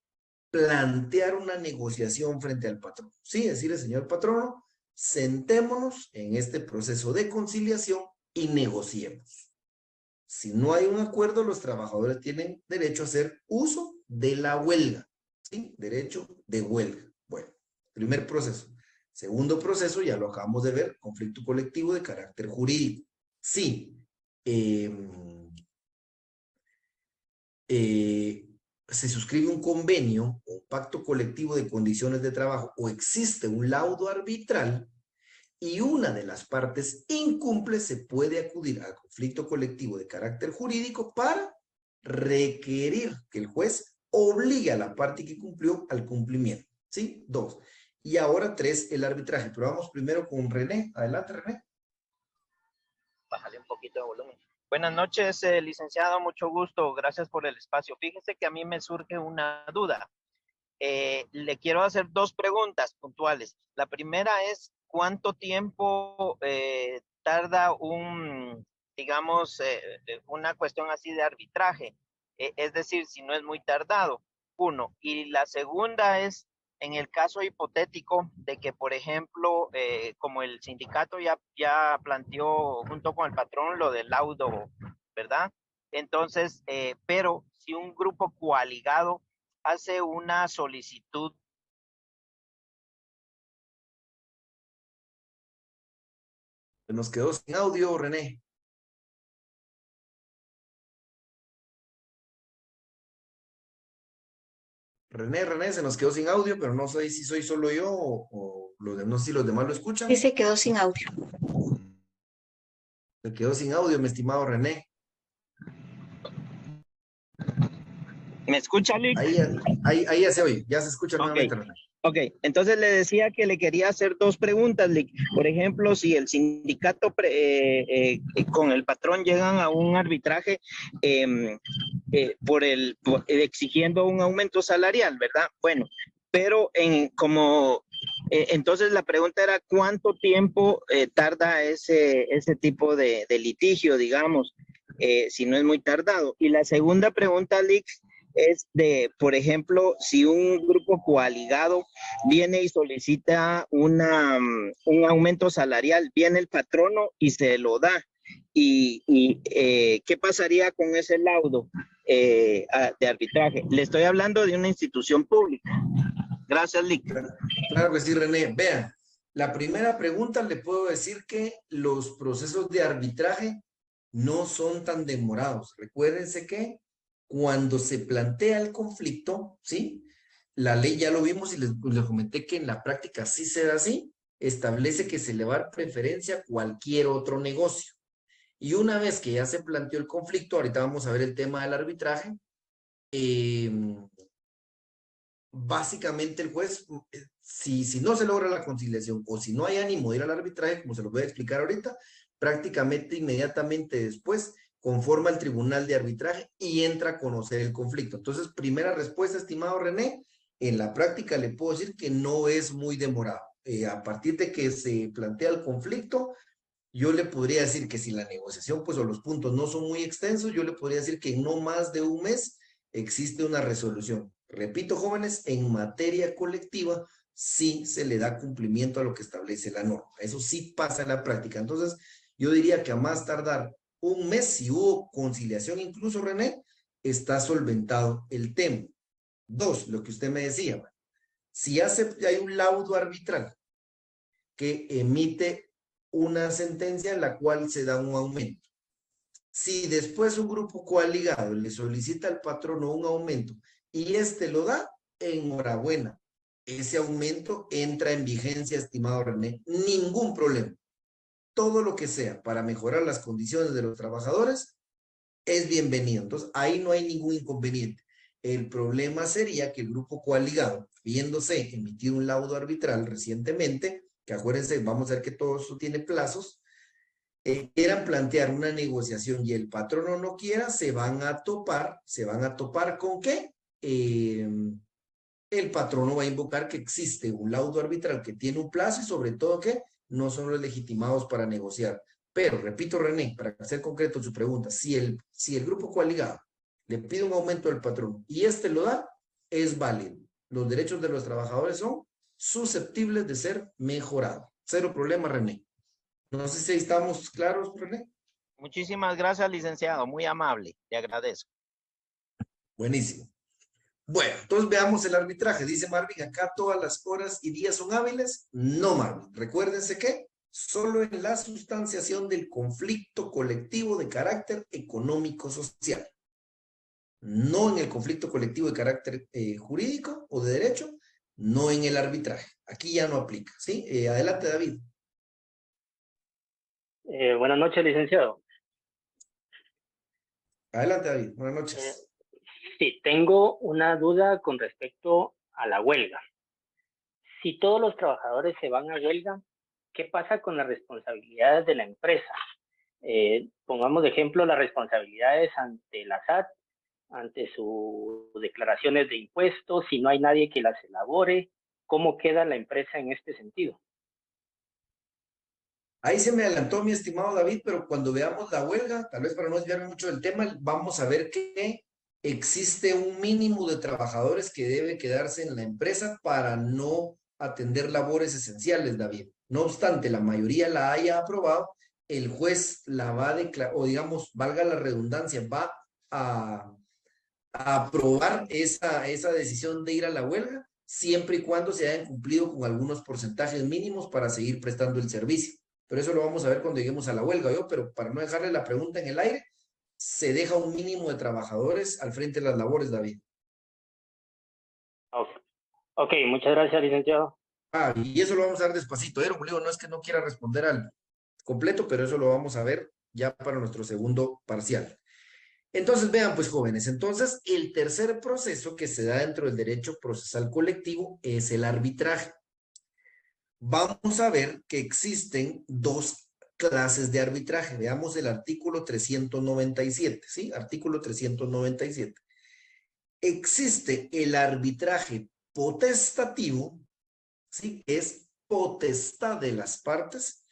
plantear una negociación frente al patrón. Sí, decirle, señor patrono, sentémonos en este proceso de conciliación y negociemos. Si no hay un acuerdo, los trabajadores tienen derecho a hacer uso de la huelga. ¿Sí? Derecho de huelga. Bueno, primer proceso. Segundo proceso, ya lo acabamos de ver, conflicto colectivo de carácter jurídico. Sí, se suscribe un convenio o pacto colectivo de condiciones de trabajo o existe un laudo arbitral y una de las partes incumple, se puede acudir al conflicto colectivo de carácter jurídico para requerir que el juez obligue a la parte que cumplió al cumplimiento. ¿Sí? 2. Y ahora 3, el arbitraje. Pero vamos primero con René. Adelante, René. Bájale un poquito de volumen. Buenas noches, licenciado, mucho gusto, gracias por el espacio. Fíjese que a mí me surge una duda. Le quiero hacer 2 preguntas puntuales. La primera es, ¿cuánto tiempo tarda digamos, una cuestión así de arbitraje? Es decir, si no es muy tardado, 1. Y la segunda es, en el caso hipotético de que, por ejemplo, como el sindicato ya planteó junto con el patrón lo del laudo, ¿verdad? Entonces, pero si un grupo coaligado hace una solicitud. Nos quedó sin audio, René. René, se nos quedó sin audio, pero no sé si soy solo yo o no sé si los demás lo escuchan. Sí, se quedó sin audio. Se quedó sin audio, mi estimado René. ¿Me escucha, Lick? Ahí ya se oye, ya se escucha nuevamente, René. Ok, entonces le decía que le quería hacer 2 preguntas, Lick. Por ejemplo, si el sindicato con el patrón llegan a un arbitraje exigiendo un aumento salarial, ¿verdad? Bueno, pero entonces la pregunta era ¿cuánto tiempo tarda ese tipo de litigio, digamos, si no es muy tardado? Y la segunda pregunta, Lick, es por ejemplo, si un grupo coaligado viene y solicita un aumento salarial, viene el patrono y se lo da. ¿Qué pasaría con ese laudo de arbitraje? Le estoy hablando de una institución pública. Gracias, Lick. Claro que sí, René. Vean, la primera pregunta le puedo decir que los procesos de arbitraje no son tan demorados. Recuérdense que cuando se plantea el conflicto, ¿sí? La ley ya lo vimos y les comenté que en la práctica sí se da así, establece que se le va a dar preferencia a cualquier otro negocio. Y una vez que ya se planteó el conflicto, ahorita vamos a ver el tema del arbitraje, básicamente el juez, si no se logra la conciliación o si no hay ánimo de ir al arbitraje, como se lo voy a explicar ahorita, prácticamente inmediatamente después conforma el tribunal de arbitraje y entra a conocer el conflicto. Entonces, primera respuesta, estimado René, en la práctica le puedo decir que no es muy demorado. A partir de que se plantea el conflicto, yo le podría decir que si la negociación, pues, o los puntos no son muy extensos, yo le podría decir que en no más de un mes existe una resolución. Repito, jóvenes, en materia colectiva sí se le da cumplimiento a lo que establece la norma. Eso sí pasa en la práctica. Entonces, yo diría que a más tardar un mes, si hubo conciliación incluso, René, está solventado el tema. 2, lo que usted me decía, si hay un laudo arbitral que emite una sentencia en la cual se da un aumento. Si después un grupo coaligado le solicita al patrono un aumento y este lo da, enhorabuena. Ese aumento entra en vigencia, estimado René. Ningún problema. Todo lo que sea para mejorar las condiciones de los trabajadores es bienvenido. Entonces, ahí no hay ningún inconveniente. El problema sería que el grupo coaligado, viéndose emitido un laudo arbitral recientemente, que acuérdense, vamos a ver que todo eso tiene plazos, quieran plantear una negociación y el patrono no quiera, se van a topar ¿con qué? El patrono va a invocar que existe un laudo arbitral que tiene un plazo y sobre todo que no son los legitimados para negociar. Pero, repito, René, para ser concreto en su pregunta, si el grupo coaligado le pide un aumento al patrón y este lo da, es válido. Los derechos de los trabajadores son susceptibles de ser mejorados. Cero problema, René. No sé si estamos claros, René. Muchísimas gracias, licenciado. Muy amable. Le agradezco. Buenísimo. Bueno, entonces veamos el arbitraje. Dice Marvin, acá todas las horas y días son hábiles. No, Marvin. Recuérdense que solo en la sustanciación del conflicto colectivo de carácter económico-social. No en el conflicto colectivo de carácter jurídico o de derecho, no en el arbitraje. Aquí ya no aplica, ¿sí? Adelante, David. Buenas noches, licenciado. Adelante, David. Buenas noches. Sí, tengo una duda con respecto a la huelga. si todos los trabajadores se van a huelga, ¿qué pasa con las responsabilidades de la empresa? Pongamos de ejemplo las responsabilidades ante la SAT, ante sus declaraciones de impuestos, si no hay nadie que las elabore, ¿cómo queda la empresa en este sentido? Ahí se me adelantó mi estimado David, pero cuando veamos la huelga, tal vez para no desviarme mucho del tema, vamos a ver que existe un mínimo de trabajadores que debe quedarse en la empresa para no atender labores esenciales, David. No obstante, la mayoría la haya aprobado, el juez la va a declarar, o digamos, valga la redundancia, va a aprobar esa decisión de ir a la huelga, siempre y cuando se hayan cumplido con algunos porcentajes mínimos para seguir prestando el servicio. Pero eso lo vamos a ver cuando lleguemos a la huelga, pero para no dejarle la pregunta en el aire, se deja un mínimo de trabajadores al frente de las labores, David. Ok, muchas gracias, licenciado. Y eso lo vamos a ver despacito, Julio, no es que no quiera responder al completo, pero eso lo vamos a ver ya para nuestro segundo parcial. Entonces, vean pues jóvenes, entonces el tercer proceso que se da dentro del derecho procesal colectivo es el arbitraje. Vamos a ver que existen dos clases de arbitraje. Veamos el artículo 397, ¿sí? Artículo 397. Existe el arbitraje potestativo, ¿sí? Es potestad de las partes,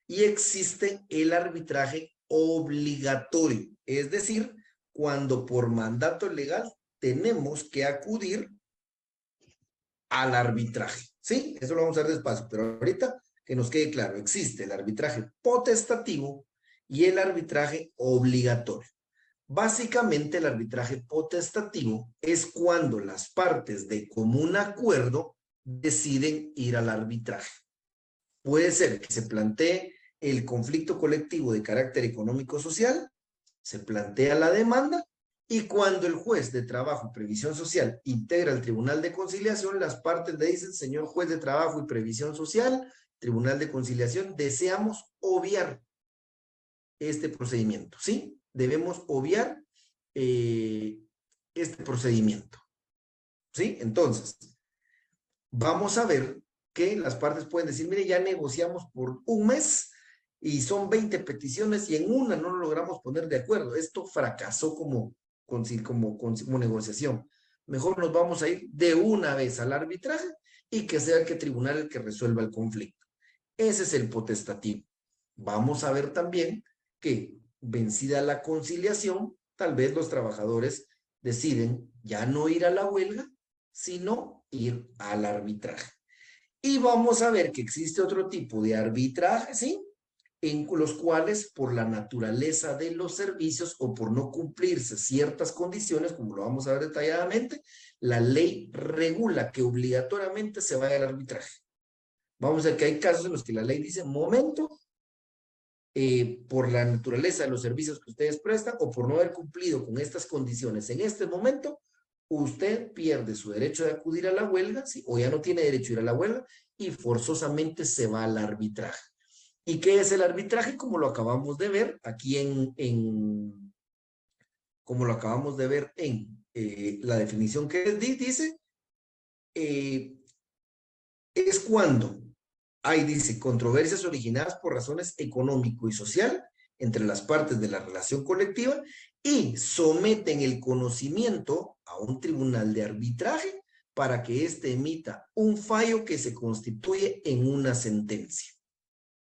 y existe el arbitraje obligatorio, es decir, cuando por mandato legal tenemos que acudir al arbitraje, ¿sí? Eso lo vamos a ver despacio, pero ahorita que nos quede claro, existe el arbitraje potestativo y el arbitraje obligatorio. Básicamente, el arbitraje potestativo es cuando las partes de común acuerdo deciden ir al arbitraje. Puede ser que se plantee el conflicto colectivo de carácter económico-social, se plantea la demanda, y cuando el juez de trabajo y previsión social integra el tribunal de conciliación, las partes le dicen: señor juez de trabajo y previsión social, tribunal de conciliación, deseamos obviar este procedimiento, ¿sí? Debemos obviar este procedimiento, ¿sí? Entonces, vamos a ver que las partes pueden decir: mire, ya negociamos por un mes y son 20 peticiones y en una no lo logramos poner de acuerdo. Esto fracasó como negociación. Mejor nos vamos a ir de una vez al arbitraje y que sea el tribunal el que resuelva el conflicto. Ese es el potestativo. Vamos a ver también que, vencida la conciliación, tal vez los trabajadores deciden ya no ir a la huelga, sino ir al arbitraje. Y vamos a ver que existe otro tipo de arbitraje, ¿sí? En los cuales, por la naturaleza de los servicios o por no cumplirse ciertas condiciones, como lo vamos a ver detalladamente, la ley regula que obligatoriamente se vaya al arbitraje. Vamos a ver que hay casos en los que la ley dice: momento, por la naturaleza de los servicios que ustedes prestan o por no haber cumplido con estas condiciones en este momento, usted pierde su derecho de acudir a la huelga, ¿sí? O ya no tiene derecho a ir a la huelga y forzosamente se va al arbitraje. ¿Y qué es el arbitraje? Como lo acabamos de ver aquí como lo acabamos de ver en la definición que dice, es cuando hay, dice, controversias originadas por razones económico y social entre las partes de la relación colectiva y someten el conocimiento a un tribunal de arbitraje para que éste emita un fallo que se constituye en una sentencia.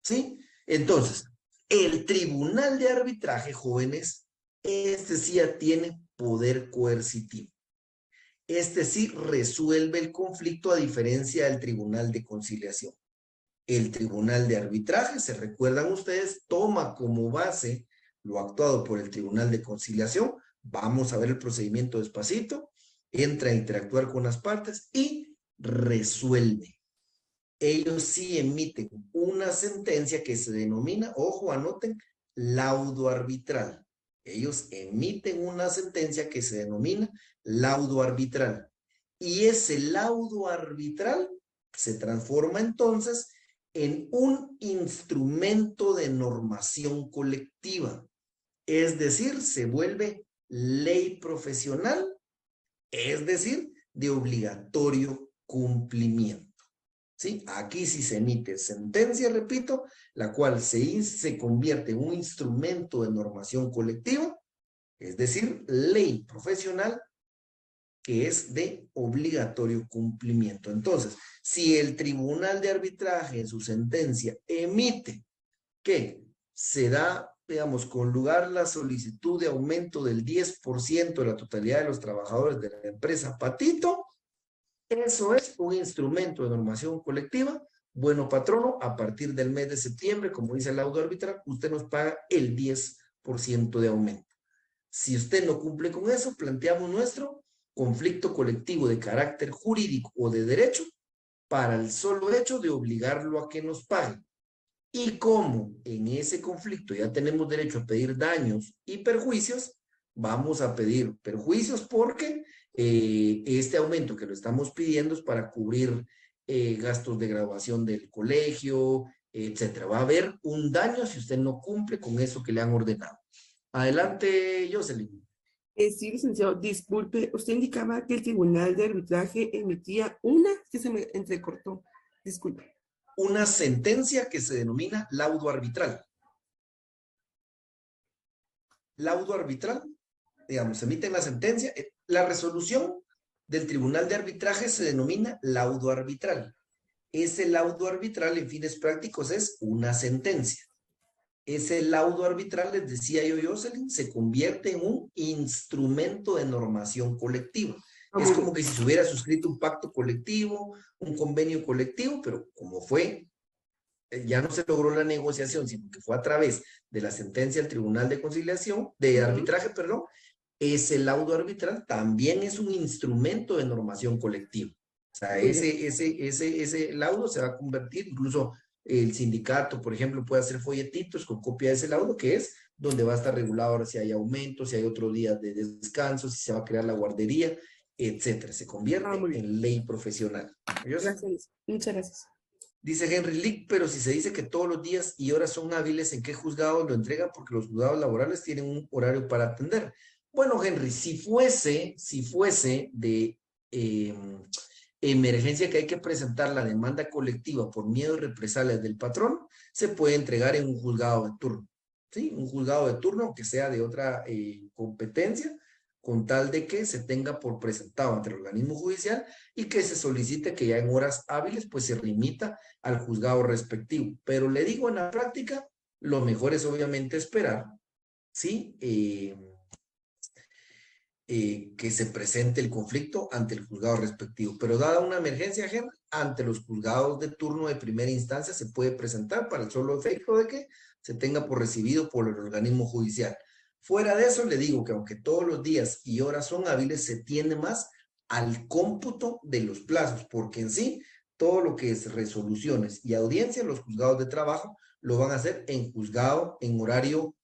¿Sí? Entonces, el tribunal de arbitraje, jóvenes, este sí ya tiene poder coercitivo. Este sí resuelve el conflicto a diferencia del tribunal de conciliación. El tribunal de arbitraje, se recuerdan ustedes, toma como base lo actuado por el tribunal de conciliación. Vamos a ver el procedimiento despacito. Entra a interactuar con las partes y resuelve. Ellos sí emiten una sentencia que se denomina, ojo, anoten, laudo arbitral. Ellos emiten una sentencia que se denomina laudo arbitral. Y ese laudo arbitral se transforma entonces en un instrumento de normación colectiva. Es decir, se vuelve ley profesional, es decir, de obligatorio cumplimiento. ¿sí? Aquí sí se emite sentencia, repito, la cual se convierte en un instrumento de normación colectiva, es decir, ley profesional, que es de obligatorio cumplimiento. Entonces, si el tribunal de arbitraje en su sentencia emite que se da, digamos, con lugar la solicitud de aumento del 10% de la totalidad de los trabajadores de la empresa Patito, eso es un instrumento de normación colectiva. Bueno, patrono, a partir del mes de septiembre, como dice el laudo arbitral, usted nos paga el 10% de aumento. Si usted no cumple con eso, planteamos nuestro conflicto colectivo de carácter jurídico o de derecho para el solo hecho de obligarlo a que nos pague. Y como en ese conflicto ya tenemos derecho a pedir daños y perjuicios, vamos a pedir perjuicios porque este aumento que lo estamos pidiendo es para cubrir gastos de graduación del colegio, etcétera. Va a haber un daño si usted no cumple con eso que le han ordenado. Adelante, Jocelyn. Sí, licenciado, disculpe, usted indicaba que el tribunal de arbitraje emitía una, que se me entrecortó, disculpe. Una sentencia que se denomina laudo arbitral. Laudo arbitral, digamos, se emite la sentencia, la resolución del tribunal de arbitraje se denomina laudo arbitral. Ese laudo arbitral, en fines prácticos, es una sentencia. Ese laudo arbitral, les decía yo, Jocelyn, se convierte en un instrumento de normación colectiva. Es como que si se hubiera suscrito un pacto colectivo, un convenio colectivo, pero como fue, ya no se logró la negociación, sino que fue a través de la sentencia del Tribunal de Conciliación, de arbitraje, perdón, ese laudo arbitral también es un instrumento de normación colectiva. O sea, ese laudo se va a convertir, incluso el sindicato, por ejemplo, puede hacer folletitos con copia de ese laudo, que es donde va a estar regulado ahora si hay aumentos, si hay otro día de descanso, si se va a crear la guardería, etcétera. Se convierte en ley profesional. Gracias. Muchas gracias. Dice Henry Lick, pero si se dice que todos los días y horas son hábiles, ¿en qué juzgado lo entregan? Porque los juzgados laborales tienen un horario para atender. Bueno, Henry, si fuese de emergencia que hay que presentar la demanda colectiva por miedo y represalias del patrón, se puede entregar en un juzgado de turno, ¿sí? Un juzgado de turno que sea de otra competencia, con tal de que se tenga por presentado ante el organismo judicial y que se solicite que ya en horas hábiles pues se remita al juzgado respectivo. Pero le digo, en la práctica, lo mejor es obviamente esperar, ¿sí? Que se presente el conflicto ante el juzgado respectivo. Pero dada una emergencia, Henry, ante los juzgados de turno de primera instancia se puede presentar para el solo efecto de que se tenga por recibido por el organismo judicial. Fuera de eso, le digo que aunque todos los días y horas son hábiles, se tiende más al cómputo de los plazos, porque en sí, todo lo que es resoluciones y audiencia, los juzgados de trabajo lo van a hacer en juzgado, en horario,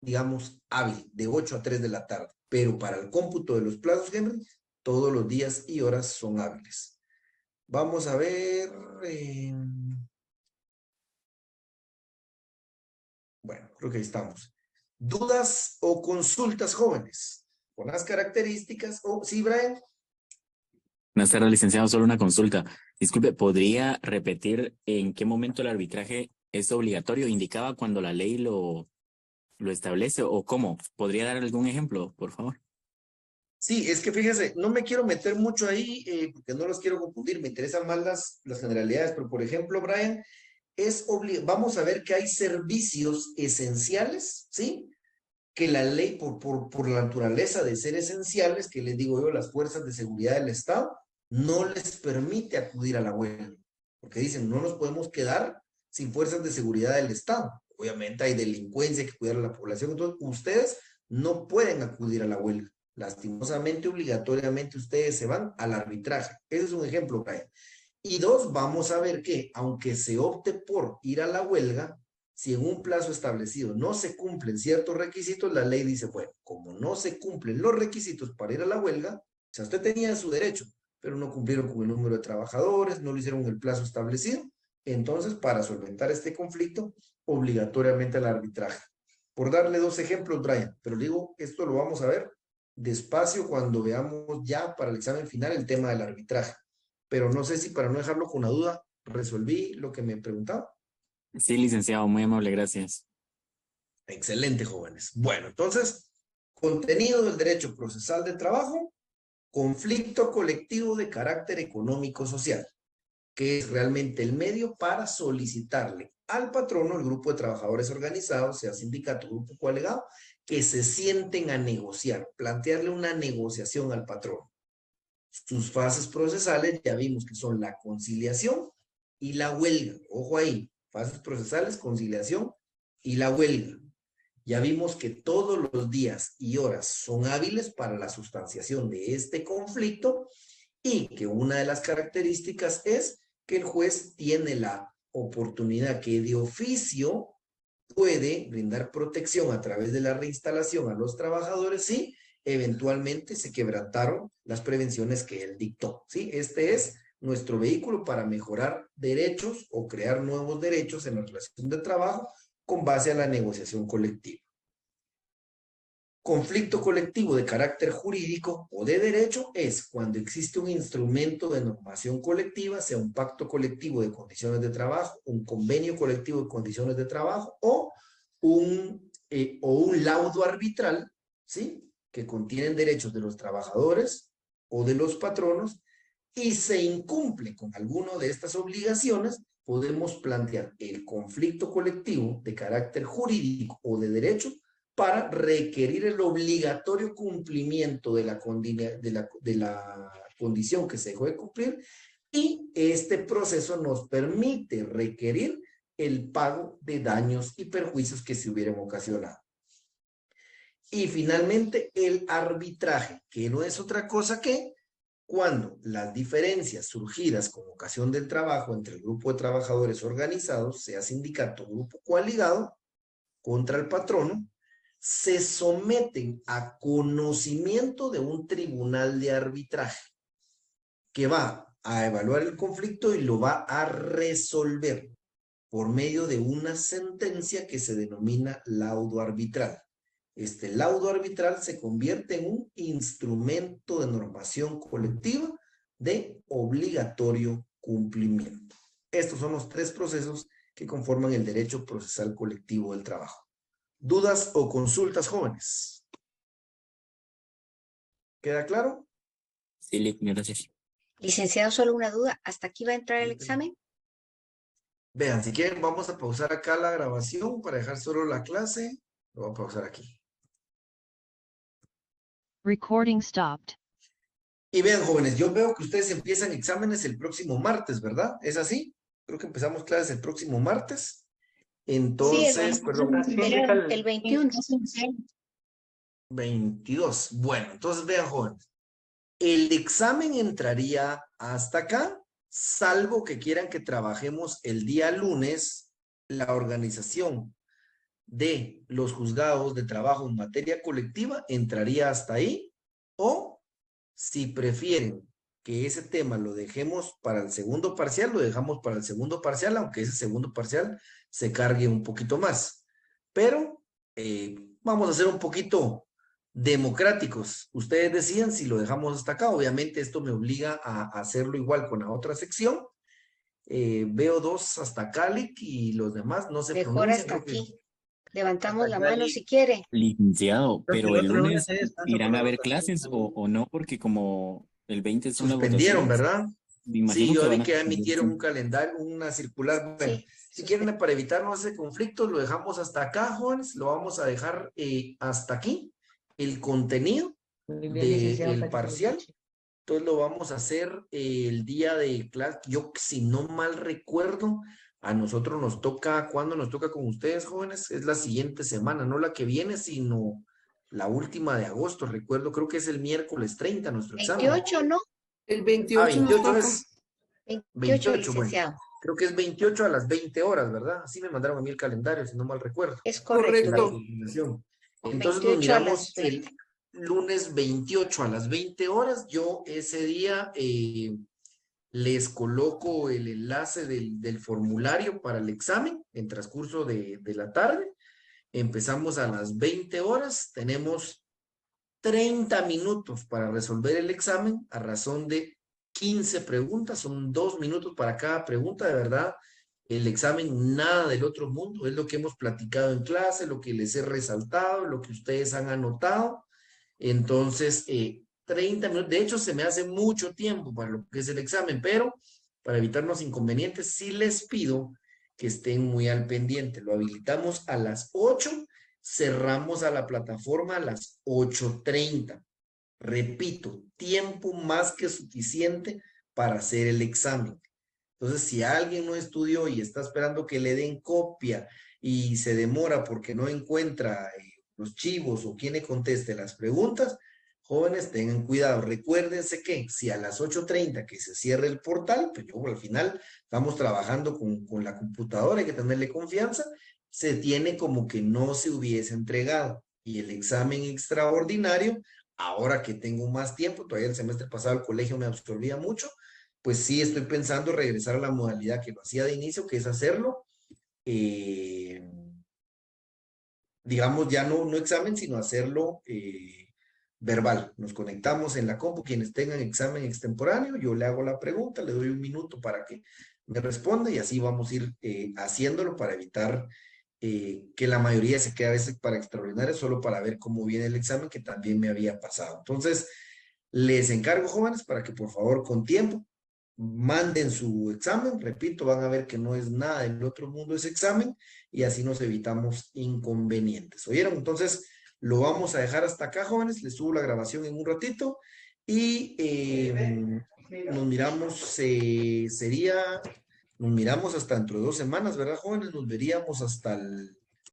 digamos, hábil, de 8 a 3 de la tarde. Pero para el cómputo de los plazos, Henry, todos los días y horas son hábiles. Vamos a ver. Bueno, creo que ahí estamos. ¿Dudas o consultas, jóvenes? Con las características. Sí, Brian. Buenas tardes, licenciado. Solo una consulta. Disculpe, ¿podría repetir en qué momento el arbitraje es obligatorio? ¿Indicaba cuando la ley lo establece o cómo? ¿Podría dar algún ejemplo, por favor? Sí, es que fíjese, no me quiero meter mucho ahí porque no los quiero confundir, me interesan más las generalidades, pero por ejemplo, Brian, vamos a ver que hay servicios esenciales, ¿sí? Que la ley, por la naturaleza de ser esenciales, que les digo yo, las fuerzas de seguridad del Estado, no les permite acudir a la huelga, porque dicen, no nos podemos quedar sin fuerzas de seguridad del Estado. Obviamente hay delincuencia, hay que cuidar a la población, entonces ustedes no pueden acudir a la huelga. Lastimosamente, obligatoriamente, ustedes se van al arbitraje. Ese es un ejemplo, Brian. Y dos, vamos a ver que, aunque se opte por ir a la huelga, si en un plazo establecido no se cumplen ciertos requisitos, la ley dice, bueno, como no se cumplen los requisitos para ir a la huelga, o sea, usted tenía su derecho, pero no cumplieron con el número de trabajadores, no lo hicieron en el plazo establecido, entonces, para solventar este conflicto, obligatoriamente al arbitraje. Por darle dos ejemplos, Brian, pero digo, esto lo vamos a ver despacio cuando veamos ya para el examen final el tema del arbitraje. Pero no sé si para no dejarlo con una duda, ¿Resolví lo que me preguntaba? Sí, licenciado, muy amable, gracias. Excelente, jóvenes. Bueno, entonces, contenido del derecho procesal del trabajo, conflicto colectivo de carácter económico-social, que es realmente el medio para solicitarle al patrono, el grupo de trabajadores organizados, sea sindicato, grupo coalegado, que se sienten a negociar, plantearle una negociación al patrono. Sus fases procesales ya vimos que son la conciliación y la huelga. Ojo ahí, fases procesales, conciliación y la huelga. Ya vimos que todos los días y horas son hábiles para la sustanciación de este conflicto y que una de las características es que el juez tiene la oportunidad que de oficio puede brindar protección a través de la reinstalación a los trabajadores si eventualmente se quebrantaron las prevenciones que él dictó, ¿sí? Este es nuestro vehículo para mejorar derechos o crear nuevos derechos en la relación de trabajo con base a la negociación colectiva. Conflicto colectivo de carácter jurídico o de derecho es cuando existe un instrumento de normación colectiva, sea un pacto colectivo de condiciones de trabajo, un convenio colectivo de condiciones de trabajo o un laudo arbitral, ¿sí? Que contienen derechos de los trabajadores o de los patronos y se incumple con alguno de estas obligaciones, podemos plantear el conflicto colectivo de carácter jurídico o de derecho para requerir el obligatorio cumplimiento de la condición que se dejó de cumplir, y este proceso nos permite requerir el pago de daños y perjuicios que se hubieran ocasionado. Y finalmente el arbitraje, que no es otra cosa que cuando las diferencias surgidas con ocasión del trabajo entre el grupo de trabajadores organizados, sea sindicato o grupo coaligado, contra el patrono, se someten a conocimiento de un tribunal de arbitraje que va a evaluar el conflicto y lo va a resolver por medio de una sentencia que se denomina laudo arbitral. Este laudo arbitral se convierte en un instrumento de normación colectiva de obligatorio cumplimiento. Estos son los tres procesos que conforman el derecho procesal colectivo del trabajo. ¿Dudas o consultas, jóvenes? ¿Queda claro? Sí, gracias. Licenciado, solo una duda. ¿Hasta aquí va a entrar el examen? Vean, si quieren vamos a pausar acá la grabación para dejar solo la clase. Lo voy a pausar aquí. Recording stopped. Y vean, jóvenes, yo veo que ustedes empiezan exámenes el próximo martes, ¿verdad? ¿Es así? Creo que empezamos clases el próximo martes. Entonces, Sí, perdón. el 21. 22. Bueno, entonces vean, jóvenes. El examen entraría hasta acá, salvo que quieran que trabajemos el día lunes la organización de los juzgados de trabajo en materia colectiva, entraría hasta ahí, o si prefieren que ese tema lo dejemos para el segundo parcial, lo dejamos para el segundo parcial, aunque ese segundo parcial se cargue un poquito más. Pero vamos a ser un poquito democráticos. Ustedes decían si lo dejamos hasta acá. Obviamente esto me obliga a hacerlo igual con la otra sección. Veo dos hasta Calic y los demás no se Mejor pronuncian. hasta aquí. Levantamos la mano si quiere. Licenciado, pero el lunes irán a haber tanto clases o no, porque como el 20 son las Suspendieron, votaciones, ¿verdad? me imagino Sí, yo que vi van a que suspender, emitieron sí. un calendario, una circular. Bueno, Sí, si quieren, para evitarnos ese conflicto, lo dejamos hasta acá, jóvenes. Lo vamos a dejar hasta aquí. El contenido del parcial. Entonces lo vamos a hacer el día de clase. Yo, si no mal recuerdo, a nosotros nos toca, ¿cuándo nos toca con ustedes, jóvenes? Es la siguiente semana, no la que viene, sino la última de agosto. Recuerdo, creo que es el miércoles 30 nuestro examen. 28, ¿no? El 28 nos 28 toca. es. 28, 28, licenciado. bueno. Creo que es 28 a las 20 horas, ¿verdad? Así me mandaron a mí el calendario, si no mal recuerdo. Es correcto. Correcto. Entonces 28 nos a miramos las 20. el lunes 28 a las 20 horas. Yo ese día les coloco el enlace del formulario para el examen en transcurso de la tarde. Empezamos a las 20 horas. Tenemos 30 minutos para resolver el examen a razón de 15 preguntas, son 2 minutos para cada pregunta, de verdad. El examen, nada del otro mundo, es lo que hemos platicado en clase, lo que les he resaltado, lo que ustedes han anotado. Entonces, 30 minutos, de hecho se me hace mucho tiempo para lo que es el examen, pero para evitarnos inconvenientes, sí les pido que estén muy al pendiente. Lo habilitamos a las 8, cerramos a la plataforma a las 8:30. Repito, tiempo más que suficiente para hacer el examen. Entonces, si alguien no estudió y está esperando que le den copia y se demora porque no encuentra los chivos o quien le conteste las preguntas, jóvenes, tengan cuidado. Recuérdense que si a las 8:30 que se cierre el portal, pues yo al final estamos trabajando con la computadora, hay que tenerle confianza, se tiene como que no se hubiese entregado. Y el examen extraordinario, ahora que tengo más tiempo, todavía el semestre pasado el colegio me absorbía mucho, pues sí estoy pensando regresar a la modalidad que lo hacía de inicio, que es hacerlo, digamos, ya no examen, sino hacerlo verbal. Nos conectamos en la compu, quienes tengan examen extemporáneo, yo le hago la pregunta, le doy un minuto para que me responda y así vamos a ir haciéndolo para evitar que la mayoría se quede a veces para extraordinarios solo para ver cómo viene el examen, que también me había pasado. Entonces, les encargo, jóvenes, para que por favor con tiempo manden su examen. Repito, van a ver que no es nada del otro mundo ese examen y así nos evitamos inconvenientes. ¿Oyeron? Entonces, lo vamos a dejar hasta acá, jóvenes. Les subo la grabación en un ratito y nos miramos, nos miramos hasta dentro de 2 semanas, ¿verdad, jóvenes? Nos veríamos hasta el